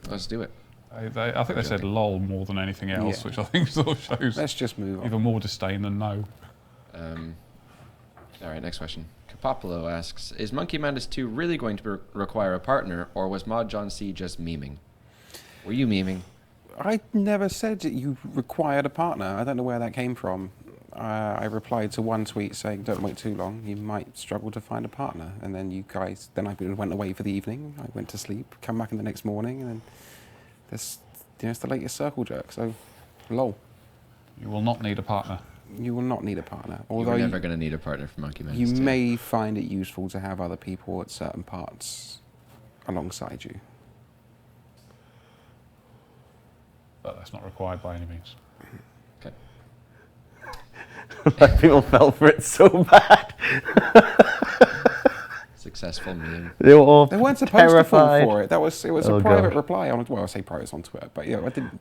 Let's do it. I think they said lol more than anything else, Yeah. which I think sort of shows Let's just move on. even more disdain than no. All right, next question. Capopolo asks, is Monkey Madness 2 really going to require a partner, or was Mod John C just memeing? Were you memeing? I never said that you required a partner. I don't know where that came from. I replied to one tweet saying, don't wait too long, you might struggle to find a partner. And then you guys, then I went away for the evening, I went to sleep, come back in the next morning, and then it's the latest circle jerk, so lol. You will not need a partner. You will not need a partner. Although You're never going to need a partner for Monkey Madness you 2. may find it useful to have other people at certain parts alongside you. But that's not required by any means. Okay. people fell for it so bad. Successful meme. They were all They weren't supposed terrified. to fall for it. It was Oh, a private gosh. reply on, well, I say private on Twitter, but yeah, I didn't.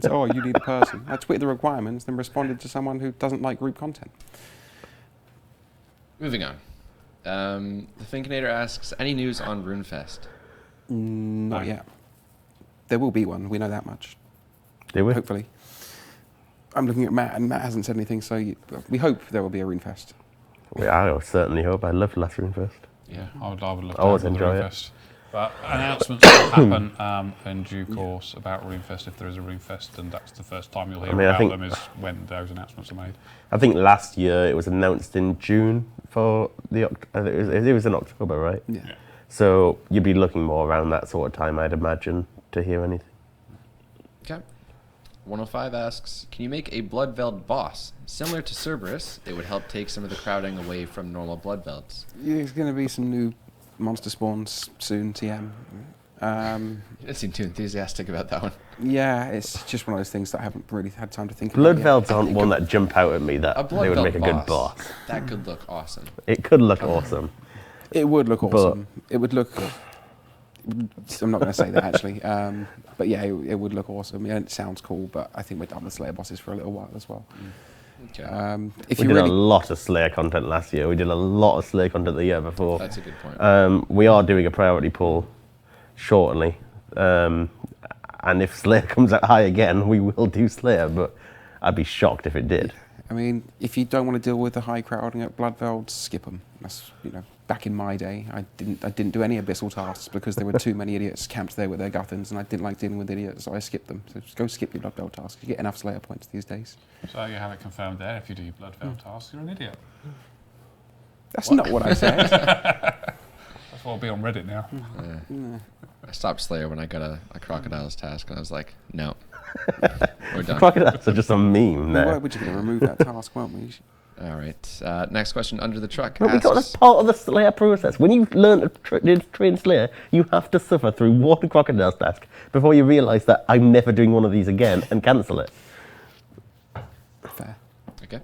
So, oh, you need a person. I tweeted the requirements, then responded to someone who doesn't like group content. Moving on. The Thinkinator asks, any news on RuneFest? Not yet. There will be one. We know that much. They were. Hopefully. I'm looking at Matt, and Matt hasn't said anything, so we hope there will be a RuneFest. I certainly hope. I loved last Runefest. Yeah, I would love to always have the enjoy it. RuneFest. But announcements will happen in due course about RuneFest, if there is a RuneFest, and that's the first time you'll hear I about think- them, is when those announcements are made. I think last year it was announced in June for the it was in October, right? Yeah. Yeah. So you'd be looking more around that sort of time, I'd imagine, to hear anything. Okay. 105 asks, can you make a Bloodveld Boss? Similar to Cerberus, it would help take some of the crowding away from normal Bloodvelds. There's going to be some new monster spawns soon, TM. You didn't seem too enthusiastic about that one. Yeah, it's just one of those things that I haven't really had time to think about. Bloodvelds aren't one that jump out at me A that they would Bloodveld make a good boss. That could look awesome. It could look awesome. It would look But- awesome. It would look. I'm not going to say that actually, but yeah, it would look awesome. Yeah, it sounds cool, but I think we're done with Slayer bosses for a little while as well. Okay. If We you did really a lot of Slayer content last year. We did a lot of Slayer content the year before. That's a good point. We are doing a priority pool shortly. And if Slayer comes out high again, we will do Slayer, but I'd be shocked if it did. I mean, if you don't want to deal with the high crowding at Bloodveld, skip them. That's, back in my day, I didn't do any abyssal tasks because there were too many idiots camped there with their guthans, and I didn't like dealing with idiots, so I skipped them. So just go skip your Bloodveld tasks. You get enough Slayer points these days. So you have it confirmed there. If you do your Bloodveld tasks, you're an idiot. That's not what I said. That's what will be on Reddit now. I stopped Slayer when I got a crocodile's task, and I was like, no, we're done. Crocodiles are just a meme Why now. would you going to remove that task, weren't we? All right. Next question. Under the truck. But we got as part of the Slayer process. When you learn to train Slayer, you have to suffer through one crocodile's task before you realise that I'm never doing one of these again and cancel it. Fair. Okay.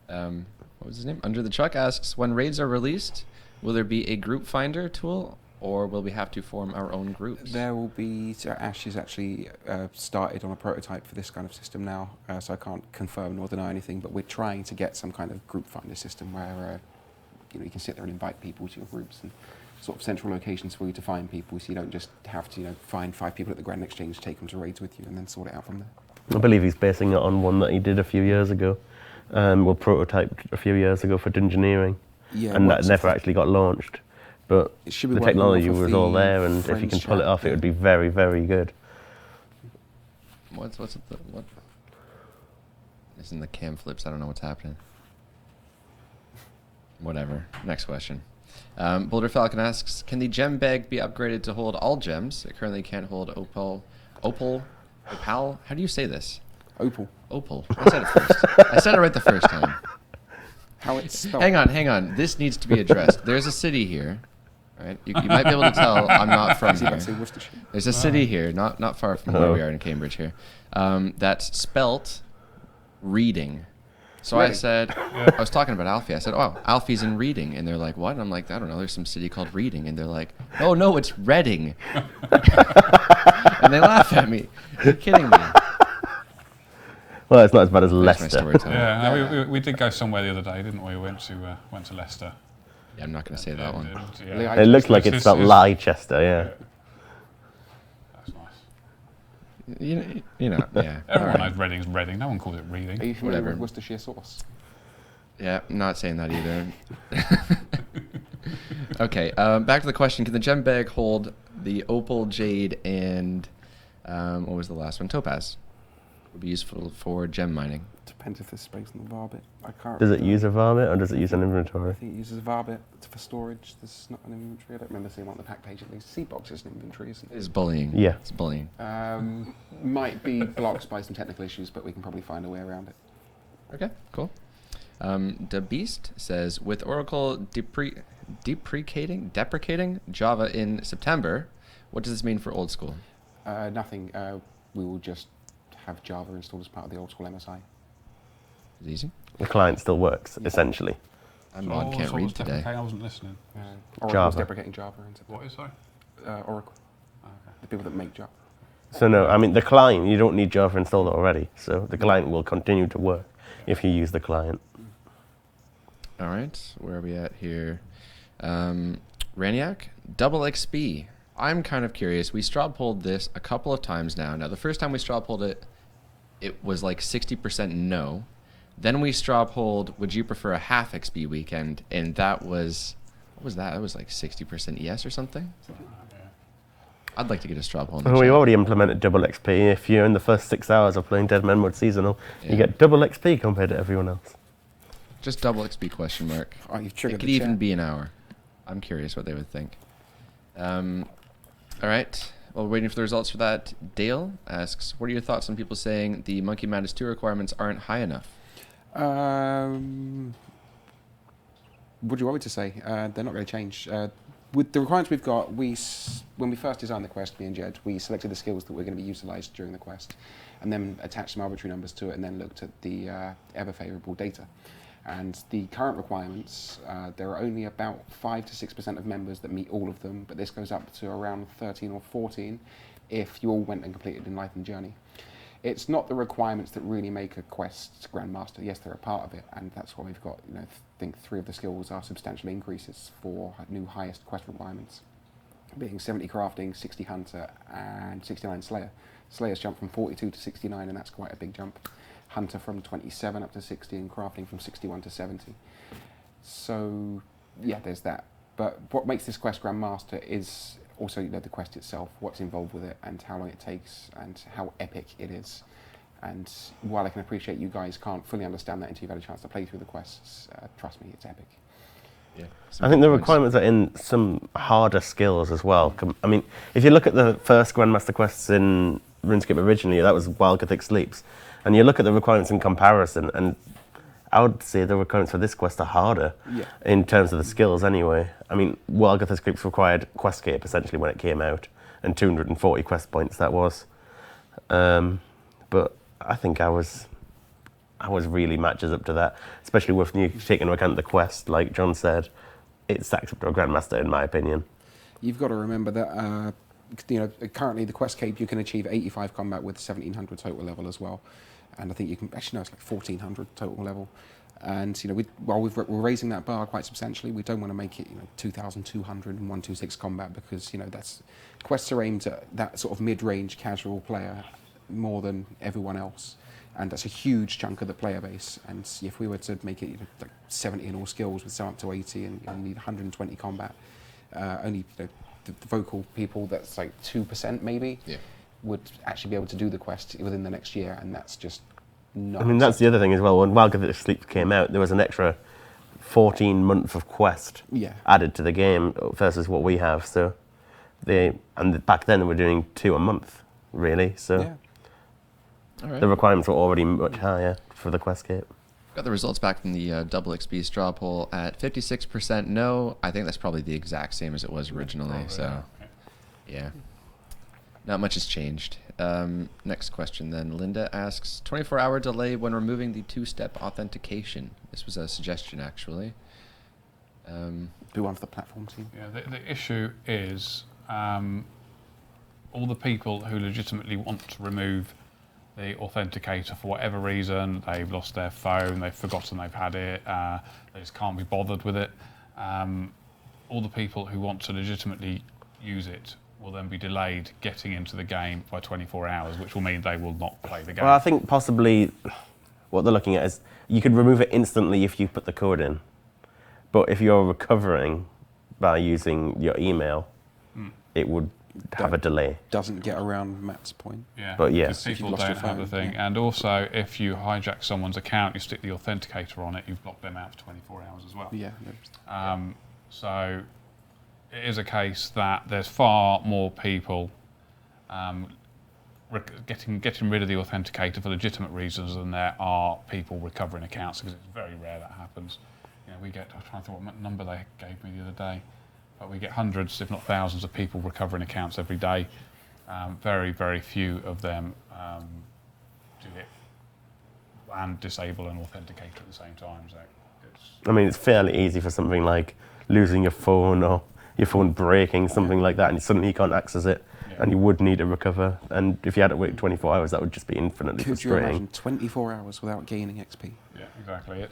What was his name? Under the truck asks, when raids are released, will there be a group finder tool, or will we have to form our own groups? There will be, so Ash has actually started on a prototype for this kind of system now, so I can't confirm nor deny anything, but we're trying to get some kind of group finder system where you can sit there and invite people to your groups and sort of central locations for you to find people, so you don't just have to find 5 people at the Grand Exchange, take them to raids with you, and then sort it out from there. I believe he's basing it on one that he did a few years ago. Prototyped a few years ago for Dungeoneering, and that never actually got launched. But It should be the working technology off of was the all there, and if you French can pull it chat, off, it would be very, very good. What's it? What? It's in the cam flips. I don't know what's happening. Whatever. Next question. Boulder Falcon asks, can the gem bag be upgraded to hold all gems? It currently can't hold opal. How do you say this? Opal. Opal. I said it first. I said it right the first time. How it's spelled. Hang on. This needs to be addressed. There's a city here, right? You might be able to tell I'm not from Is he about to say here. Worcestershire? There's a city here, not far from where we are in Cambridge here, that's spelt reading. So I Reading. said, I was talking about Alfie. I said, oh, Alfie's in Reading. And they're like, what? And I'm like, I don't know. There's some city called Reading. And they're like, oh, no, it's Reading. And they laugh at me. You're kidding me. Well, it's not as bad as That's my Leicester. storytelling. Yeah, no, we did go somewhere the other day, didn't we? We went to Leicester. Yeah, I'm not going to say that one. And, yeah, It looks like it's spelled it's- Leicester, yeah. That's nice. You know, yeah. Everyone All right. knows Reading's Reading. No one calls it Are Reading. you familiar Whatever. with Worcestershire sauce? Yeah, I'm not saying that either. Okay, back to the question. Can the gem bag hold the opal, jade, and what was the last one? Topaz. Would be useful for gem mining. Depends if there's space in the Varbit. I can't. Does it use a varmint or does it use an I inventory? think it uses Varbit for storage. There's not an inventory. I don't remember seeing one on the pack page at least. Seed box is an inventory, isn't it? It's bullying. Yeah. It's bullying. Might be blocked by some technical issues, but we can probably find a way around it. Okay, cool. The Beast says, with Oracle deprecating Java in September, what does this mean for Old School? Nothing. We will just have Java installed as part of the Old School MSI. It's easy. The client still works, essentially. I'm So on what can't was read Stephen today. King? I wasn't listening. Oracle's Java. deprecating Java in September. What is that? Oracle. Okay. The people that make Java. So no, I mean the client, you don't need Java installed already. So the client will continue to work if you use the client. All right, where are we at here? Raniac, double XP. I'm kind of curious. We straw polled this a couple of times now. Now, the first time we straw polled it, it was like 60% no. Then we straw polled, would you prefer a half XP weekend? And that was, what was that? That was like 60% yes or something. I'd like to get a straw poll in the Well, we chat. already implemented double XP. If you're in the first 6 hours of playing Deadman Mode seasonal, Yeah. you get double XP compared to everyone else. Just double XP question mark. Oh, you've It triggered could the even chat. be an hour. I'm curious what they would think. All right. While we're waiting for the results for that, Dale asks, what are your thoughts on people saying the Monkey Madness 2 requirements aren't high enough? What do you want me to say? They're not going to change. With the requirements we've got, when we first designed the quest, me and Jed, we selected the skills that were going to be utilised during the quest, and then attached some arbitrary numbers to it, and then looked at the ever favourable data. And the current requirements, there are only about 5 to 6% of members that meet all of them, but this goes up to around 13 or 14 if you all went and completed Enlightened Journey. It's not the requirements that really make a quest Grandmaster. Yes, they're a part of it, and that's why we've got, I think 3 of the skills are substantial increases for new highest quest requirements, being 70 Crafting, 60 Hunter, and 69 Slayer. Slayer's jumped from 42 to 69, and that's quite a big jump. Hunter from 27 up to 60, and Crafting from 61 to 70. So, yeah, there's that. But what makes this quest Grandmaster is also, the quest itself, what's involved with it, and how long it takes, and how epic it is. And while I can appreciate you guys can't fully understand that until you've had a chance to play through the quests, trust me, it's epic. Yeah. I think the requirements are in some harder skills as well. I mean, if you look at the first Grandmaster quests in RuneScape originally, that was Wild Gothic Sleeps, and you look at the requirements in comparison, and I would say the requirements for this quest are harder in terms of the skills anyway. I mean, Wild Gothic Sleeps required Questscape essentially when it came out, and 240 quest points that was. But I think ours really matches up to that, especially with you taking into account the quest, like John said. It stacks up to a Grandmaster in my opinion. You've got to remember that currently the quest cape you can achieve 85 combat with 1700 total level as well, and I think you can actually it's like 1400 total level. And while we're raising that bar quite substantially, we don't want to make it 2200 and 126 combat, because that's quests are aimed at that sort of mid-range casual player more than everyone else, and that's a huge chunk of the player base. And if we were to make it like 70 in all skills with some up to 80 and need 120 combat, only the vocal people, that's like 2% maybe, would actually be able to do the quest within the next year, and that's just not. I mean, that's the other thing as well. When Wild Gothic Sleep came out, there was an extra 14 months of quest added to the game versus what we have. So back then they were doing 2 a month, really. So the requirements were already much higher for the Questscape. Got the results back from the double XP straw poll at 56% no. I think that's probably the exact same as it was originally. So, yeah. Not much has changed. Next question then. Linda asks, 24-hour delay when removing the 2-step authentication. This was a suggestion, actually. Who wants the platform team? Yeah, the issue is all the people who legitimately want to remove the authenticator for whatever reason, they've lost their phone, they've forgotten they've had it, they just can't be bothered with it. All the people who want to legitimately use it will then be delayed getting into the game by 24 hours, which will mean they will not play the game. Well, I think possibly what they're looking at is you could remove it instantly if you put the code in. But if you're recovering by using your email, it would have a delay. Doesn't get around Matt's point. Yeah, but because people don't have the thing. And also, if you hijack someone's account, you stick the authenticator on it, you've blocked them out for 24 hours as well. So it is a case that there's far more people getting rid of the authenticator for legitimate reasons than there are people recovering accounts, because it's very rare that happens. We get, I'm trying to think what number they gave me the other day, but we get hundreds, if not thousands, of people recovering accounts every day. Very, very few of them do it and disable an authenticator at the same time. So it's fairly easy for something like losing your phone or your phone breaking, something like that, and suddenly you can't access it, and you would need to recover. And if you had to wait 24 hours, that would just be infinitely frustrating. Could you imagine 24 hours without gaining XP? Yeah, exactly.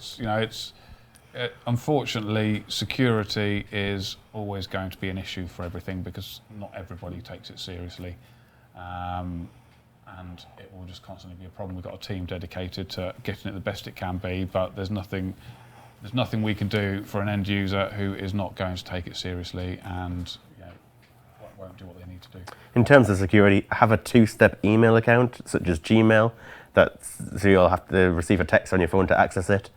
Unfortunately, security is always going to be an issue for everything, because not everybody takes it seriously, and it will just constantly be a problem. We've got a team dedicated to getting it the best it can be, but there's nothing we can do for an end user who is not going to take it seriously and won't do what they need to do. In terms of security, have a 2-step email account, such as Gmail, so you'll have to receive a text on your phone to access it,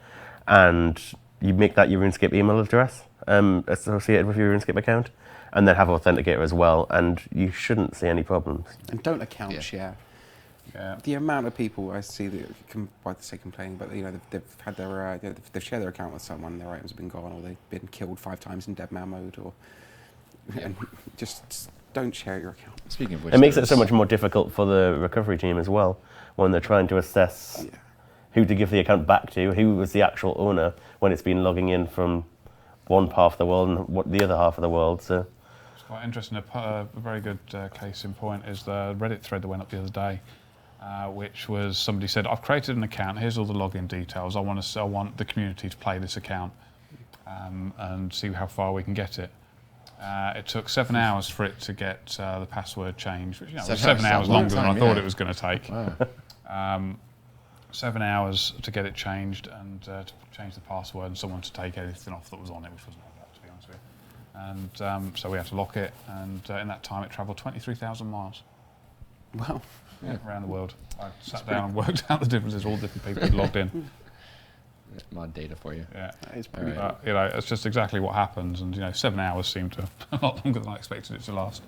and you make that your RuneScape email address associated with your RuneScape account, and then have Authenticator as well, and you shouldn't see any problems. And don't account share. Yeah. The amount of people I see that complaining, but they've had their they've shared their account with someone, their items have been gone, or they've been killed 5 times in Deadman Mode, or and just don't share your account. Speaking of which, it makes it so much more difficult for the recovery team as well when they're trying to assess who to give the account back to, who was the actual owner when it's been logging in from one half of the world and what the other half of the world. So It's quite interesting. A very good case in point is the Reddit thread that went up the other day, which was somebody said, "I've created an account. Here's all the login details. I want the community to play this account and see how far we can get it." It took 7 hours for it to get the password changed, which was 7 hours longer than I thought it was going to take. Wow. 7 hours to get it changed and to change the password and someone to take anything off that was on it, which wasn't all that, to be honest with you. And so we had to lock it, and in that time it travelled 23,000 miles. Wow. Yeah, around the world. I sat down and worked out the differences, all different people had logged in. Mod data for you. Yeah. That is pretty Alright. cool. But, it's just exactly what happens, and 7 hours seemed to a lot longer than I expected it to last.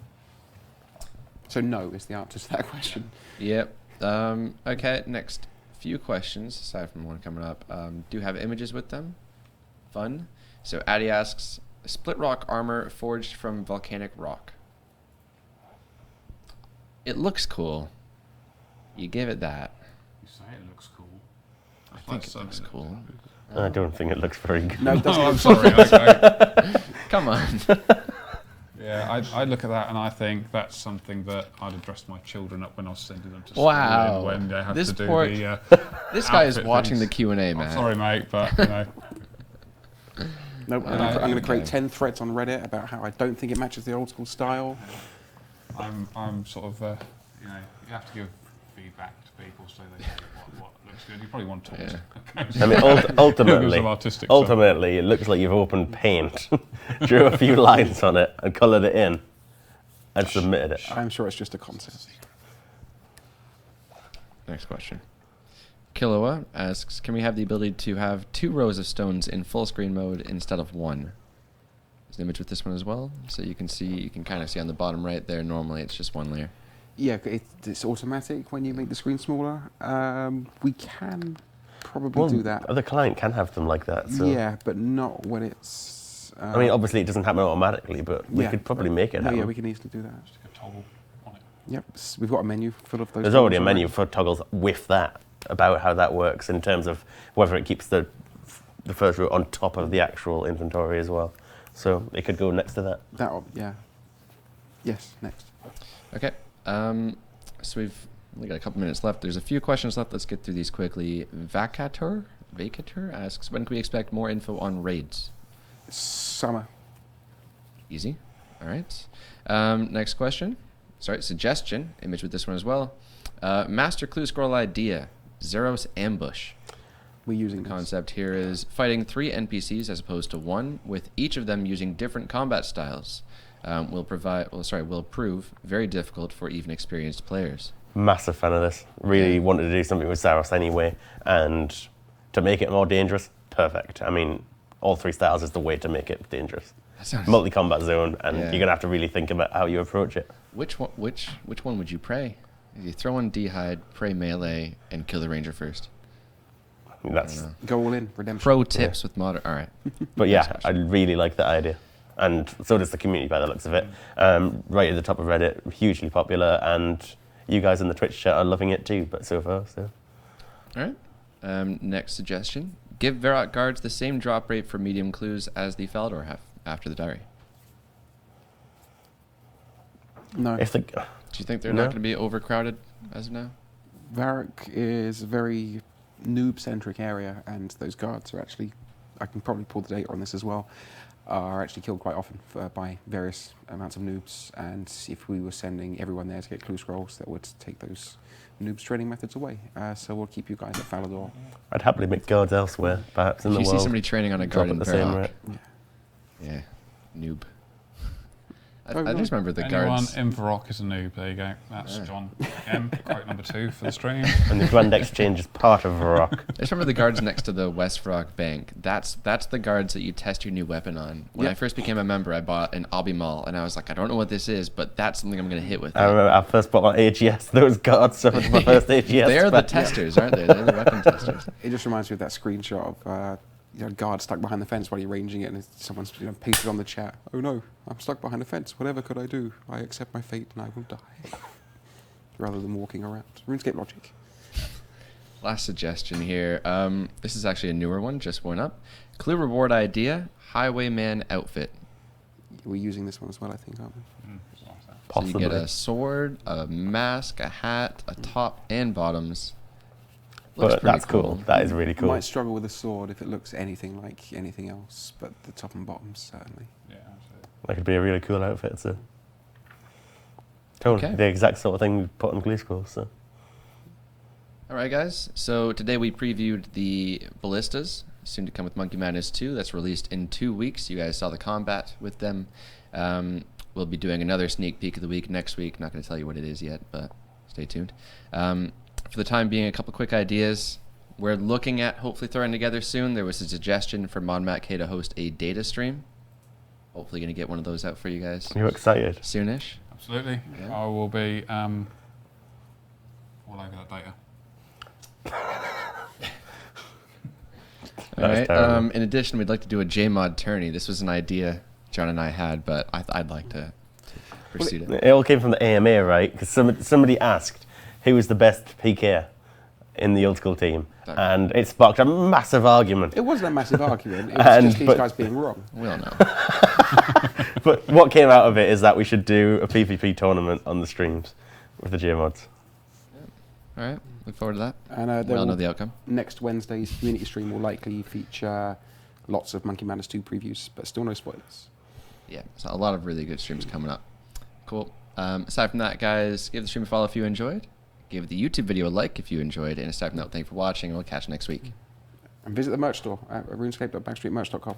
So no is the answer to that question. Yep. Okay, next few questions, aside from one coming up. Do have images with them? Fun. So Addy asks, split rock armor forged from volcanic rock. It looks cool. You give it that. You say it looks cool. I think it looks cool. I don't think it looks very good. No, it doesn't. I'm sorry. Okay. Come on. Yeah, I look at that and I think that's something that I'd have dressed my children up when I was sending them to school. Wow. When they had This to do poor- the This guy is outfit watching things. the Q&A, I'm man. sorry, mate, but Nope, I'm going to create 10 threads on Reddit about how I don't think it matches the old school style. I'm sort of you have to give feedback to people so they know what looks good. You probably want to talk. I mean, ultimately, Some artistic ultimately, it looks like you've opened paint, drew a few lines on it, and coloured it in, and submitted it. I'm sure it's just a concept. Next question. Kiloa asks, can we have the ability to have 2 rows of stones in full screen mode instead of 1? There's an image with this one as well. So you can kind of see on the bottom right there, normally it's just 1 layer. Yeah, it's automatic when you make the screen smaller. We can probably do that. The client can have them like that. So. Yeah, but not when it's... I mean, obviously it doesn't happen automatically, but we yeah, could probably make it no, happen. yeah, we can easily do that. Just a toggle on it. Yep, we've got a menu full of those. There's already a toggles menu for toggles with that, about how that works in terms of whether it keeps the first row on top of the actual inventory as well. So it could go next to that. Yeah. Yes, next. Okay. So we've only got a couple minutes left. There's a few questions left. Let's get through these quickly. Vacator asks, when can we expect more info on raids? Summer. Easy. All right. Next question. Sorry, suggestion. Image with this one as well. Master clue scroll idea. Zeros ambush. We're using The this. concept here is fighting 3 NPCs as opposed to 1, with each of them using different combat styles. Will prove very difficult for even experienced players. Massive fan of this. Really wanted to do something with Zaros anyway, and to make it more dangerous, perfect. I mean, all 3 styles is the way to make it dangerous. That sounds. Multi-combat zone, and Yeah. you're gonna have to really think about how you approach it. Which one would you pray? You throw on D-hide, pray melee, and kill the ranger first. I mean, that's. Go all in, redemption. Pro tips with modern. All right. But yeah, Next I question. really like that idea, and so does the community by the looks of it. Right at the top of Reddit, hugely popular, and you guys in the Twitch chat are loving it too. But so far, so. All right. Next suggestion: give Varrock guards the same drop rate for medium clues as the Falador have after the diary. No. If the, Do you think they're No. not going to be overcrowded as of now? Varrock is a very noob-centric area, and those guards are actually, I can probably pull the data on this as well, are actually killed quite often by various amounts of noobs, and if we were sending everyone there to get clue scrolls, that would take those noobs training methods away. So we'll keep you guys at Falador. I'd happily make guards elsewhere, perhaps in If the you see world. somebody training on a top guard at in the same Varrock, rate. yeah, noob. Oh, I just remember the Anyone guards. in Varrock is a noob. There you go. That's John M. Quote number 2 for the stream. And the Grand Exchange is part of Varrock. I just remember the guards next to the West Varrock Bank. That's the guards that you test your new weapon on. When I first became a member, I bought an Albemarle, and I was like, I don't know what this is, but that's something I'm going to hit with. I remember our first bought on AGS, those guards suffered my first AGS. They're the but- testers, aren't they? They're the weapon testers. It just reminds me of that screenshot of a guard stuck behind the fence while you're ranging it, and someone's pasted on the chat, "Oh no, I'm stuck behind a fence. Whatever could I do? I accept my fate and I will die." Rather than walking around. RuneScape logic. Last suggestion here. This is actually a newer one, just went up. Clue reward idea: Highwayman outfit. We're using this one as well, I think, aren't we? So you get a sword, a mask, a hat, a top, and bottoms. Looks But pretty that's cool. That is really cool. Might struggle with the sword if it looks anything like anything else, but the top and bottoms certainly. Yeah, absolutely. That could be a really cool outfit. So cool. Okay. The exact sort of thing we put on Glee School. So All right, guys. So today we previewed the Ballistas, soon to come with Monkey Madness 2. That's released in 2 weeks. You guys saw the combat with them. We'll be doing another sneak peek of the week next week. Not going to tell you what it is yet, but stay tuned. For the time being, a couple quick ideas. We're looking at hopefully throwing together soon. There was a suggestion for ModMac to host a data stream. Hopefully going to get one of those out for you guys you're excited. soonish. Absolutely. Yeah. I will be all over that data. All right. terrible. In addition, we'd like to do a JMod tourney. This was an idea John and I had, but I'd like to pursue it. It all came from the AMA, right? Because somebody asked who was the best PKer in the Old School team, and it sparked a massive argument. It wasn't a massive argument. It was just these guys being wrong. We all know. But what came out of it is that we should do a PvP tournament on the streams with the JMods. All right. Look forward to that. And We all know the outcome. next Wednesday's community stream will likely feature lots of Monkey Madness 2 previews, but still no spoilers. Yeah, so a lot of really good streams coming up. Cool. Aside from that, guys, give the stream a follow if you enjoyed. Give the YouTube video a like if you enjoyed. And aside from that, thank you for watching, and we'll catch you next week. And visit the merch store at runescape.backstreetmerch.com.